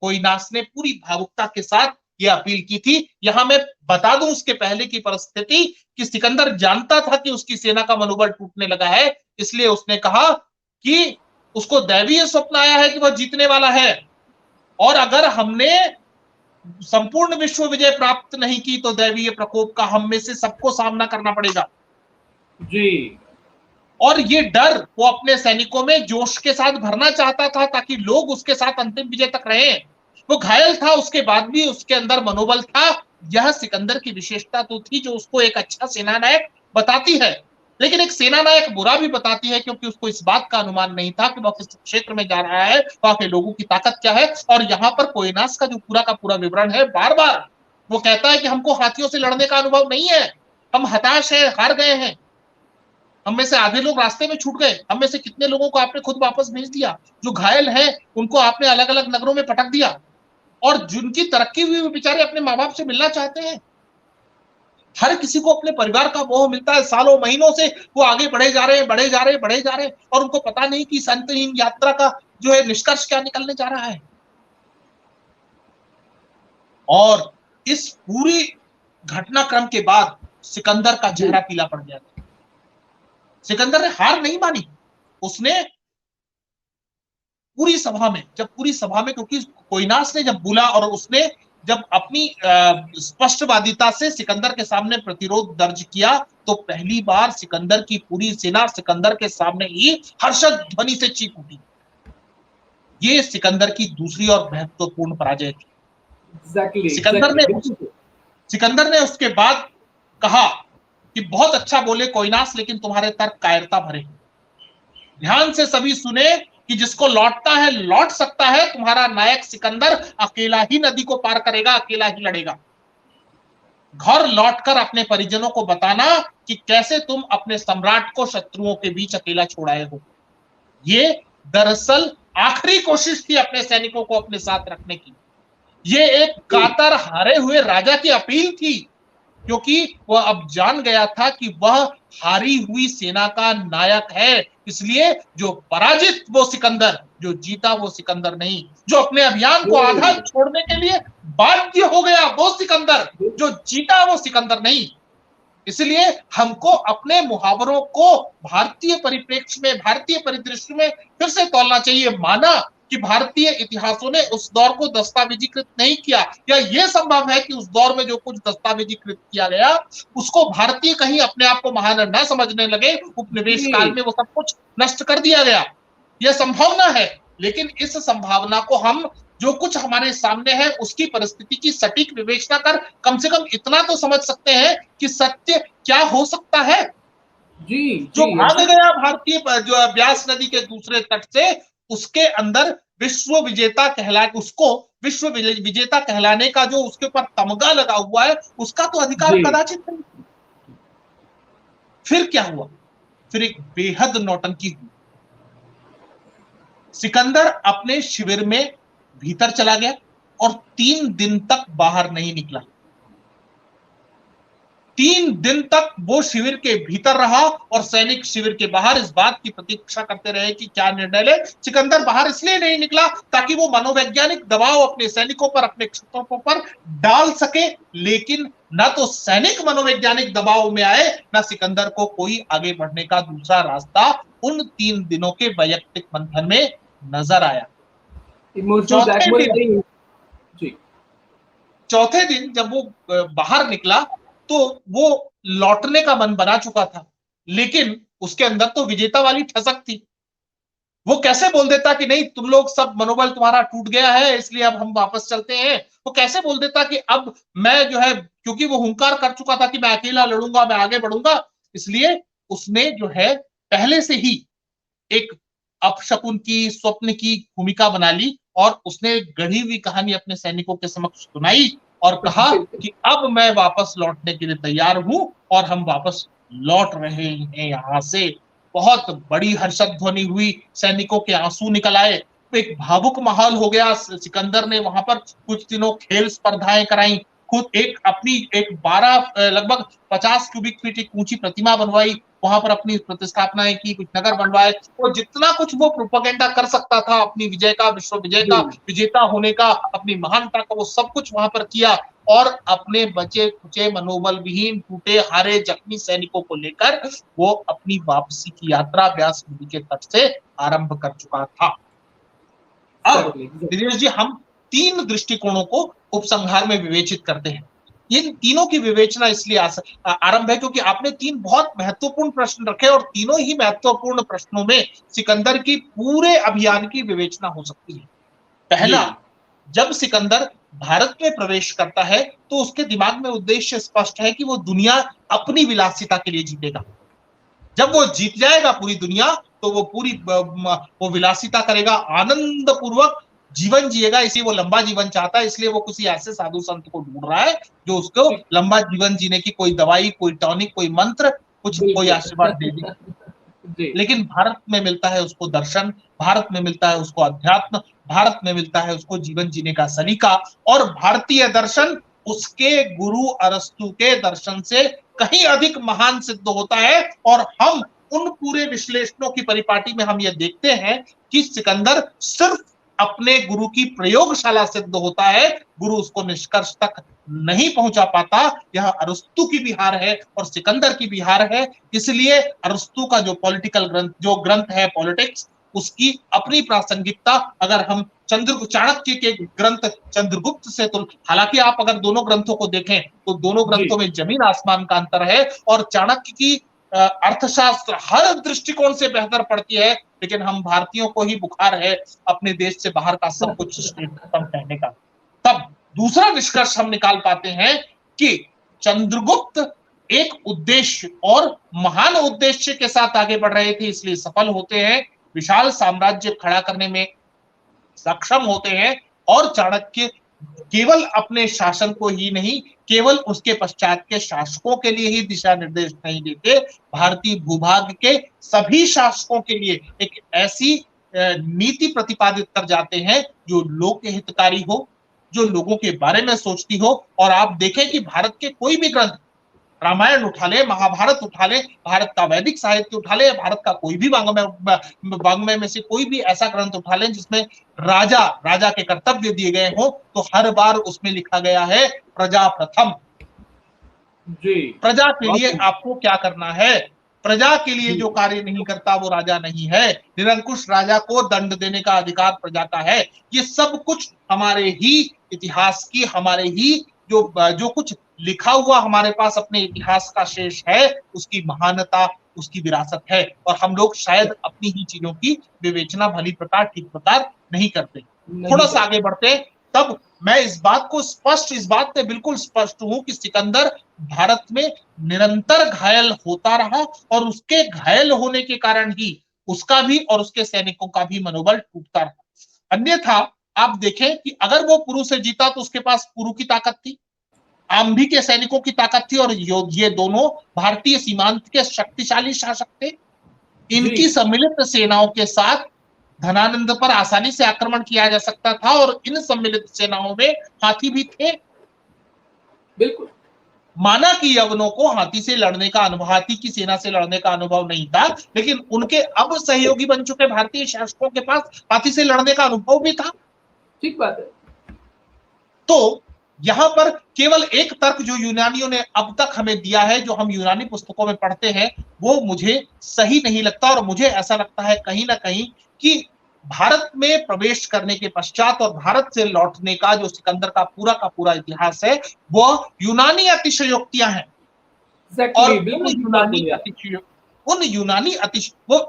[SPEAKER 2] कोइनास ने पूरी भावुकता के साथ यह अपील की थी। यहां मैं बता दूं उसके पहले की परिस्थिति कि सिकंदर जानता था कि उसकी सेना का मनोबल टूटने लगा है, इसलिए उसने कहा कि उसको दैवीय स्वप्न आया है कि वह जीतने वाला है, और अगर हमने संपूर्ण विश्व विजय प्राप्त नहीं की तो दैवीय प्रकोप का हम में से सबको सामना करना पड़ेगा।
[SPEAKER 1] जी।
[SPEAKER 2] और ये डर वो अपने सैनिकों में जोश के साथ भरना चाहता था ताकि लोग उसके साथ अंतिम विजय तक रहें। वो घायल था, उसके बाद भी उसके अंदर मनोबल था। यह सिकंदर की विशेषता तो थी जो उसको एक अच्छा सेनानायक बताती है, लेकिन एक सेनानायक बुरा भी बताती है, क्योंकि उसको इस बात का अनुमान नहीं था कि वह किस क्षेत्र में जा रहा है, वहां के लोगों की ताकत क्या है। और यहाँ पर कोइनास का जो पूरा का पूरा विवरण है, बार बार वो कहता है कि हमको हाथियों से लड़ने का अनुभव नहीं है, हम हताश है, हार गए हैं, हम में से आधे लोग रास्ते में छूट गए, हम में से कितने लोगों को आपने खुद वापस भेज दिया, जो घायल हैं उनको आपने अलग अलग नगरों में पटक दिया, और जिनकी तरक्की हुई वो बेचारे अपने माँ बाप से मिलना चाहते हैं। हर किसी को अपने परिवार का मोह मिलता है, सालों महीनों से वो आगे बढ़े जा रहे हैं, बढ़े जा रहे हैं, बढ़े जा रहे हैं, और उनको पता नहीं कि संतहीन यात्रा का जो है निष्कर्ष क्या निकलने जा रहा है। और इस पूरी घटनाक्रम के बाद सिकंदर का चेहरा पीला पड़ गया था। सिकंदर ने हार नहीं मानी। उसने पूरी सभा में, क्योंकि कोइनास ने जब बोला और उसने जब अपनी स्पष्टवादिता से सिकंदर के सामने प्रतिरोध दर्ज किया, तो पहली बार सिकंदर की पूरी सेना सिकंदर के सामने ही हर्षद ध्वनि से चीख उठी। ये सिकंदर की दूसरी और महत्वपूर्ण पराजय थी। सिकंदर ने उसके बाद कहा कि बहुत अच्छा बोले कोइनास, लेकिन तुम्हारे तर्क कायरता भरे हैं। ध्यान से सभी सुने कि जिसको लौटता है लौट सकता है। तुम्हारा नायक सिकंदर अकेला ही नदी को पार करेगा, अकेला ही लड़ेगा। घर लौटकर अपने परिजनों को बताना कि कैसे तुम अपने सम्राट को शत्रुओं के बीच अकेला छोड़ाए हो। ये दरअसल आखिरी कोशिश थी अपने सैनिकों को अपने साथ रखने की। ये एक कातर हारे हुए राजा की अपील थी, क्योंकि वह अब जान गया था कि वह हारी हुई सेना का नायक है। इसलिए जो पराजित वो सिकंदर, जो जीता वो सिकंदर नहीं। जो अपने अभियान को आधा छोड़ने के लिए बाध्य हो गया वो सिकंदर, जो जीता वो सिकंदर नहीं। इसलिए हमको अपने मुहावरों को भारतीय परिप्रेक्ष्य में, भारतीय परिदृश्य में फिर से तोलना चाहिए। माना कि भारतीय इतिहासों ने उस दौर को दस्तावेजीकृत नहीं किया, या यह संभव है कि उस दौर में जो कुछ दस्तावेजीकृत किया गया उसको भारतीय कहीं अपने आप को महान न समझने लगे, उपनिवेश काल में वो सब कुछ नष्ट कर दिया गया। यह संभावना है, लेकिन इस संभावना को हम, जो कुछ हमारे सामने है उसकी परिस्थिति की सटीक विवेचना कर कम से कम इतना तो समझ सकते हैं कि सत्य क्या हो सकता है। जो भाग गया भारतीय जो ब्यास नदी के दूसरे तट से, उसके अंदर विश्व विजेता कहलाने का जो उसके ऊपर तमगा लगा हुआ है, उसका तो अधिकार कदाचित नहीं। फिर क्या हुआ? फिर एक बेहद नौटंकी हुई। सिकंदर अपने शिविर में भीतर चला गया और 3 दिन तक बाहर नहीं निकला। 3 दिन तक वो शिविर के भीतर रहा और सैनिक शिविर के बाहर इस बात की प्रतीक्षा करते रहे कि क्या निर्णय ले। सिकंदर बाहर इसलिए नहीं निकला ताकि वो मनोवैज्ञानिक दबाव अपने सैनिकों पर, अपने क्षत्रियों पर डाल सके, लेकिन न तो सैनिक मनोवैज्ञानिक दबाव में आए, न सिकंदर को कोई आगे बढ़ने का दूसरा रास्ता उन 3 दिनों के वैयक्तिक मंथन में नजर आया।
[SPEAKER 1] इमोशनल ब्लैकमेल नहीं। जी।
[SPEAKER 2] चौथे दिन जब वो बाहर निकला तो वो लौटने का मन बना चुका था, लेकिन उसके अंदर तो विजेता वाली ठसक थी। वो कैसे बोल देता कि नहीं, तुम लोग सब मनोबल तुम्हारा टूट गया है इसलिए अब हम वापस चलते हैं। वो कैसे बोल देता कि अब मैं जो है, क्योंकि वो हुंकार कर चुका था कि मैं अकेला लड़ूंगा, मैं आगे बढ़ूंगा, इसलिए उसने जो है पहले से ही एक अपशकुन की, स्वप्न की भूमिका बना ली और उसने गढ़ी हुई कहानी अपने सैनिकों के समक्ष सुनाई और कहा कि अब मैं वापस लौटने के लिए तैयार हूं और हम वापस लौट रहे हैं यहां से। बहुत बड़ी हर्षद ध्वनि हुई, सैनिकों के आंसू निकल आए, एक भावुक माहौल हो गया। सिकंदर ने वहां पर कुछ दिनों खेल स्पर्धाएं कराई, खुद एक अपनी एक 12 लगभग 50 क्यूबिक फीट एक ऊंची प्रतिमा बनवाई, वहां पर अपनी प्रतिस्थापनाएं की, कुछ नगर बनवाए। वो जितना कुछ वो प्रोपेगेंडा कर सकता था अपनी विजय का, विश्व विजय का, विजेता होने का, अपनी महानता का, वो सब कुछ वहां पर किया और अपने बचे खुचे मनोबल विहीन, टूटे हारे, जख्मी सैनिकों को लेकर वो अपनी वापसी की यात्रा व्यास नदी के तट से आरंभ कर चुका था। अब दिनेश जी, हम 3 दृष्टिकोणों को उपसंहार में विवेचित करते हैं। इन तीनों की विवेचना इसलिए आरंभ है क्योंकि आपने 3 बहुत महत्वपूर्ण प्रश्न रखे और तीनों ही महत्वपूर्ण प्रश्नों में सिकंदर की पूरे अभियान की विवेचना हो सकती है। पहला, जब सिकंदर भारत में प्रवेश करता है तो उसके दिमाग में उद्देश्य स्पष्ट है कि वो दुनिया अपनी विलासिता के लिए जीतेगा। जब वो जीत जाएगा पूरी दुनिया तो वो पूरी वो विलासिता करेगा, आनंद पूर्वक जीवन जिएगा, इसलिए वो लंबा जीवन चाहता है। इसलिए वो किसी ऐसे साधु संत को ढूंढ रहा है जो उसको लंबा जीवन जीने की कोई दवाई, कोई टॉनिक, कोई मंत्र, कुछ कोई आशीर्वाद दे दे। लेकिन भारत में मिलता है उसको दर्शन, भारत में मिलता है उसको अध्यात्म, भारत में मिलता है उसको जीवन जीने का सलीका। और भारतीय दर्शन उसके गुरु अरस्तु के दर्शन से कहीं अधिक महान सिद्ध होता है। और हम उन पूरे विश्लेषणों की परिपाटी में हम ये देखते हैं कि सिकंदर सिर्फ अपने गुरु की प्रयोगशाला सिद्ध होता है, गुरु उसको निष्कर्ष तक नहीं पहुंचा पाता। यह अरस्तु की भी हार है और सिकंदर की भी हार है। इसलिए अरस्तु का जो पॉलिटिकल ग्रंथ, जो ग्रंथ है पॉलिटिक्स, उसकी अपनी प्रासंगिकता अगर हम चाणक्य के ग्रंथ चंद्रगुप्त से, तो हालांकि आप अगर दोनों ग्रंथों को देखें तो दोनों ग्रंथों में जमीन आसमान का अंतर है और चाणक्य की अर्थशास्त्र हर दृष्टिकोण से बेहतर पड़ती है, लेकिन हम भारतीयों को ही बुखार है अपने देश से बाहर का सब कुछ श्रेष्ठतम कहने का। तब दूसरा निष्कर्ष हम निकाल पाते हैं कि चंद्रगुप्त एक उद्देश्य और महान उद्देश्य के साथ आगे बढ़ रहे थे, इसलिए सफल होते हैं, विशाल साम्राज्य खड़ा करने में सक्षम होते हैं। और चाणक्य केवल अपने शासन को ही नहीं, केवल उसके पश्चात के शासकों के लिए ही दिशा निर्देश नहीं देते, भारतीय भूभाग के सभी शासकों के लिए एक ऐसी नीति प्रतिपादित कर जाते हैं जो लोक हितकारी हो, जो लोगों के बारे में सोचती हो। और आप देखें कि भारत के कोई भी ग्रंथ, रामायण उठा ले, महाभारत उठा ले, भारत का वैदिक साहित्य उठा ले, भारत का कोई भी वांग्मय में से कोई भी ऐसा ग्रंथ उठा ले जिसमें राजा के कर्तव्य दिए गए हो, तो हर बार उसमें लिखा गया है प्रजा प्रथम। जी, प्रजा के लिए आपको क्या करना है, प्रजा के लिए जो कार्य नहीं करता वो राजा नहीं है, निरंकुश राजा को दंड देने का अधिकार प्रजा का है। ये सब कुछ हमारे ही इतिहास की, हमारे ही जो कुछ लिखा हुआ हमारे पास अपने इतिहास का शेष है, उसकी महानता, उसकी विरासत है। और हम लोग शायद अपनी ही चीजों की विवेचना भली प्रकार, ठीक प्रकार नहीं करते। थोड़ा सा आगे बढ़ते, तब मैं इस बात पे बिल्कुल स्पष्ट हूं कि सिकंदर भारत में निरंतर घायल होता रहा और उसके घायल होने के कारण ही उसका भी और उसके सैनिकों का भी मनोबल टूटता रहा। अन्यथा आप देखें कि अगर वो पुरु से जीता तो उसके पास पुरु की ताकत थी, आंभी के सैनिकों की ताकत थी, और ये दोनों भारतीय सीमांत के शक्तिशाली शासक थे। इनकी सम्मिलित सेनाओं के साथ धनानंद पर आसानी से आक्रमण किया जा सकता था और इन सम्मिलित सेनाओं में हाथी भी थे।
[SPEAKER 1] बिल्कुल।
[SPEAKER 2] माना कि यवनों को हाथी से लड़ने का अनुभव, हाथी की सेना से लड़ने का अनुभव नहीं था, लेकिन उनके अब सहयोगी बन चुके भारतीय शासकों के पास हाथी से लड़ने का अनुभव भी था।
[SPEAKER 1] ठीक बात है।
[SPEAKER 2] तो यहां पर केवल एक तर्क जो यूनानियों ने अब तक हमें दिया है, जो हम यूनानी पुस्तकों में पढ़ते हैं, वो मुझे सही नहीं लगता और मुझे ऐसा लगता है कहीं ना कहीं कि भारत में प्रवेश करने के पश्चात और भारत से लौटने का जो सिकंदर का पूरा इतिहास है, वो यूनानी अतिशयोक्तियां हैं। और
[SPEAKER 1] एग्जैक्टली, बिल्कुल ठीक बात बोली आप।
[SPEAKER 2] उन यूनानी अतिश वो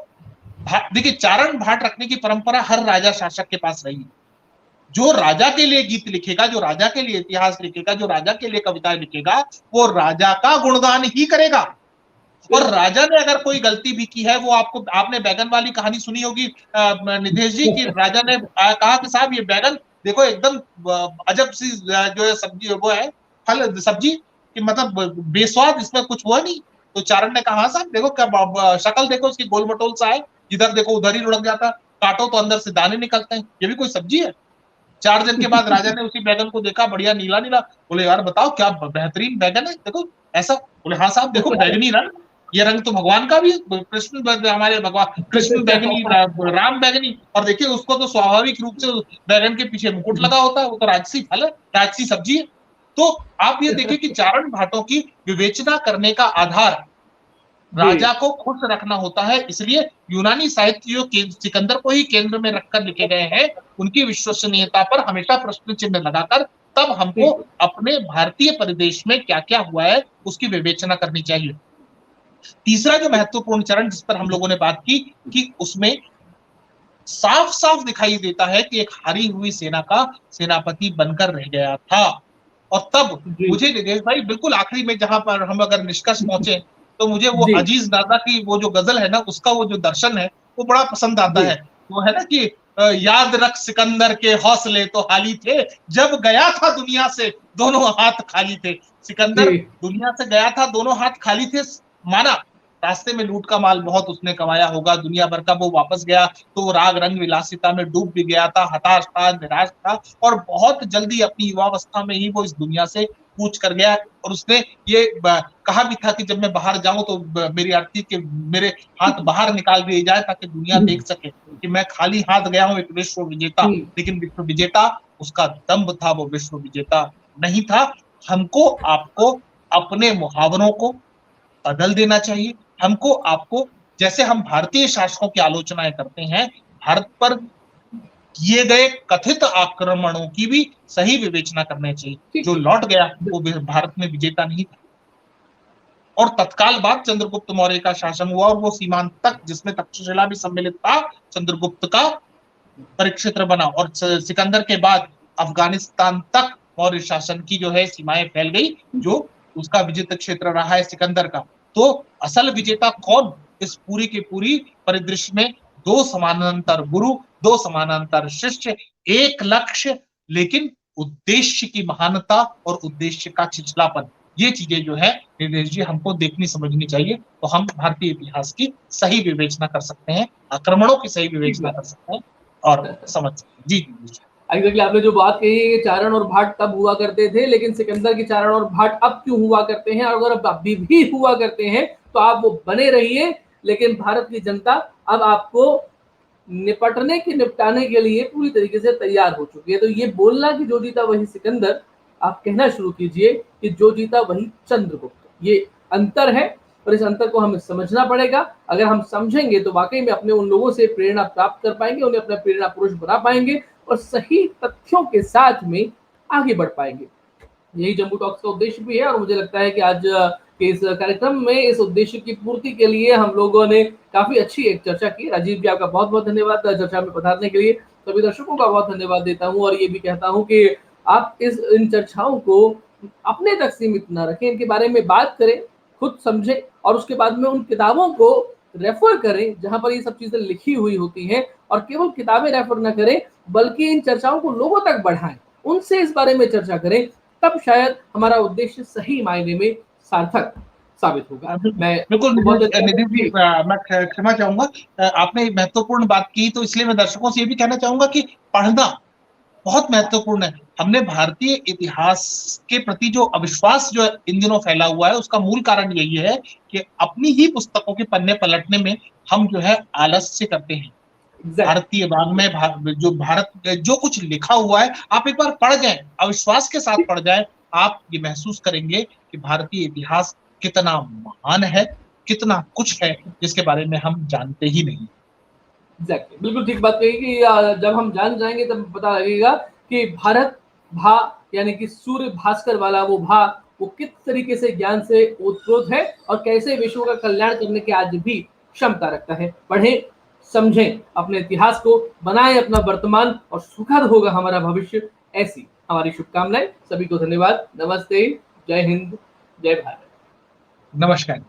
[SPEAKER 2] देखिए, चारण भाट रखने की परंपरा हर राजा शासक के पास रही है। जो राजा के लिए गीत लिखेगा, जो राजा के लिए इतिहास लिखेगा, जो राजा के लिए कविताएं लिखेगा, वो राजा का गुणगान ही करेगा। और राजा ने अगर कोई गलती भी की है, वो आपने बैगन वाली कहानी सुनी होगी निधेश जी, की राजा ने कहा कि साहब ये बैगन देखो एकदम अजब सी जो है सब्जी, वो है फल सब्जी कि मतलब बेस्वाद, इसमें कुछ हुआ नहीं। तो चारण ने कहा हाँ साहब देखो क्या शक्ल देखो उसकी, गोल मटोल सा है, जिधर देखो उधर ही लुढ़क जाता, काटो तो अंदर से दाने निकलते हैं, ये भी कोई सब्जी है? 4 दिन के बाद राजा ने उसी बैगन को देखा, बढ़िया नीला नीला, बोले यार बताओ क्या बेहतरीन बैगन है, देखो ऐसा। बोले हाँ साहब देखो बैगनी रंग, ये रंग तो भगवान का भी है, हमारे भगवान कृष्ण बैगनी, राम बैगनी, और देखिए उसको तो स्वाभाविक रूप से बैगन के पीछे मुकुट लगा होता है, वो तो राजसी फल है, राजसी सब्जी है। तो आप ये देखिए कि चारण भाटों की विवेचना करने का आधार राजा को खुश रखना होता है, इसलिए यूनानी साहित्य जो सिकंदर को ही केंद्र में रखकर लिखे गए हैं, उनकी विश्वसनीयता पर हमेशा प्रश्न चिन्ह लगाकर तब हमको अपने भारतीय परिदेश में क्या क्या हुआ है उसकी विवेचना करनी चाहिए। तीसरा जो महत्वपूर्ण चरण जिस पर हम लोगों ने बात की, कि उसमें साफ साफ दिखाई देता है कि एक हारी हुई सेना का सेनापति बनकर रह गया था। और तब मुझे निदेश भाई बिल्कुल आखिरी में जहां पर हम अगर निष्कर्ष पहुंचे, तो मुझे वो अजीज दादा की वो जो गजल है ना, उसका वो जो दर्शन है वो बड़ा पसंद आता है। वो है ना कि याद रख सिकंदर के हौसले तो हाली थे, जब गया था दुनिया से दोनों हाथ खाली थे। सिकंदर दुनिया से गया था, दोनों हाथ खाली थे, माना रास्ते में लूट का माल बहुत उसने कमाया होगा, दुनिया भर का, वो वापस गया तो वो राग रंग विलासिता में डूब भी गया था, हताश था, निराश था, और बहुत जल्दी अपनी युवावस्था में ही वो इस दुनिया से कूच कर गया। और उसने ये कहा भी था कि जब मैं बाहर जाऊं तो मेरी आरती के मेरे हाथ बाहर निकाल दिए जाए ताकि दुनिया देख सके कि मैं खाली हाथ गया हूं, एक विश्व विजेता। लेकिन विश्व विजेता उसका दम्भ था, वो विश्व विजेता नहीं था। हमको आपको अपने मुहावरों को बदल देना चाहिए। हमको आपको, जैसे हम भारतीय शासकों की आलोचनाएं करते हैं, भारत पर किए गए कथित आक्रमणों की भी सही विवेचना करनी चाहिए। जो लौट गया वो भारत में विजेता नहीं था। और तत्काल बाद चंद्रगुप्त मौर्य का शासन हुआ और वो सीमांत तक, जिसमें तक्षशिला भी सम्मिलित था, चंद्रगुप्त का परिक्षेत्र बना। और सिकंदर के बाद अफगानिस्तान तक मौर्य शासन की जो है सीमाएं फैल गई, जो उसका विजित क्षेत्र रहा है सिकंदर का। तो असल विजेता कौन? इस पूरी की पूरी परिदृश्य में दो समानांतर गुरु, दो समानांतर शिष्य, एक लक्ष्य, लेकिन उद्देश्य की महानता और उद्देश्य का छिछलापन, ये चीजें जो है निदेश जी हमको देखनी समझनी चाहिए। तो हम भारतीय इतिहास की सही विवेचना कर सकते हैं, आक्रमणों की सही विवेचना कर सकते हैं और समझ सकते हैं। जी जी
[SPEAKER 1] एग्जैक्टली, आपने जो बात कही है कि चारण और भाट तब हुआ करते थे, लेकिन सिकंदर के चारण और भाट अब क्यों हुआ करते हैं, और अगर अभी भी हुआ करते हैं तो आप वो बने रहिए, लेकिन भारत की जनता अब आपको निपटाने के लिए पूरी तरीके से तैयार हो चुकी है। तो ये बोलना कि जो जीता वही सिकंदर, आप कहना शुरू कीजिए कि जो जीता वही चंद्रगुप्त। ये अंतर है और इस अंतर को हमें समझना पड़ेगा। अगर हम समझेंगे तो वाकई में अपने उन लोगों से प्रेरणा प्राप्त कर पाएंगे, उन्हें अपना प्रेरणा पुरुष बना पाएंगे और सही तथ्यों के साथ में आगे बढ़ पाएंगे। यही जम्बू टॉक्स का उद्देश्य भी है और मुझे लगता है कि आज के इस कार्यक्रम में इस उद्देश्य की पूर्ति के लिए हम लोगों ने काफी अच्छी एक चर्चा की। राजीव जी, आपका बहुत बहुत धन्यवाद चर्चा में पधारने के लिए। सभी दर्शकों का बहुत धन्यवाद देता हूं और ये भी कहता हूं कि आप इन चर्चाओं को अपने तक सीमित न रखें, इनके बारे में बात करें, खुद समझें और उसके बाद में उन किताबों को रेफर करें जहां पर ये सब चीजें लिखी हुई होती हैं, और केवल किताबें रेफर न करें बल्कि इन चर्चाओं को लोगों तक बढ़ाएं, उनसे इस बारे में चर्चा करें, तब शायद हमारा उद्देश्य सही मायने में साबित होगा। मैं
[SPEAKER 2] बिल्कुल
[SPEAKER 1] बहुत
[SPEAKER 2] निधि जी, मैं क्षमा चाहूंगा, आपने एक महत्वपूर्ण बात की, तो इसलिए मैं दर्शकों से ये भी कहना चाहूंगा कि पढ़ना बहुत महत्वपूर्ण है। हमने भारतीय इतिहास के प्रति जो अविश्वास जो इन दिनों फैला हुआ है, उसका मूल कारण यही है कि अपनी ही पुस्तकों के पन्ने पलटने में हम जो है आलस्य करते हैं। भारतीय वाङ्मय, जो भारत जो कुछ लिखा हुआ है, आप एक बार पढ़ जाएं, अविश्वास के साथ पढ़ जाएं, आप ये महसूस करेंगे कि भारतीय इतिहास कितना महान है, कितना कुछ है जिसके बारे में हम जानते ही नहीं।
[SPEAKER 1] एग्जैक्टली, बिल्कुल ठीक बात कही कि जब हम जान जाएंगे तब पता लगेगा कि भारत भा यानी कि सूर्य भास्कर वाला वो भा, वो किस तरीके से ज्ञान से ओतप्रोत है और कैसे विश्व का कल्याण करने की आज भी क्षमता रखता है। पढ़ें, समझें अपने इतिहास को, बनाएं अपना वर्तमान और सुखद होगा हमारा भविष्य। ऐसी हमारी शुभकामनाएं। सभी को धन्यवाद। नमस्ते, जय हिंद, जय भारत।
[SPEAKER 2] नमस्कार।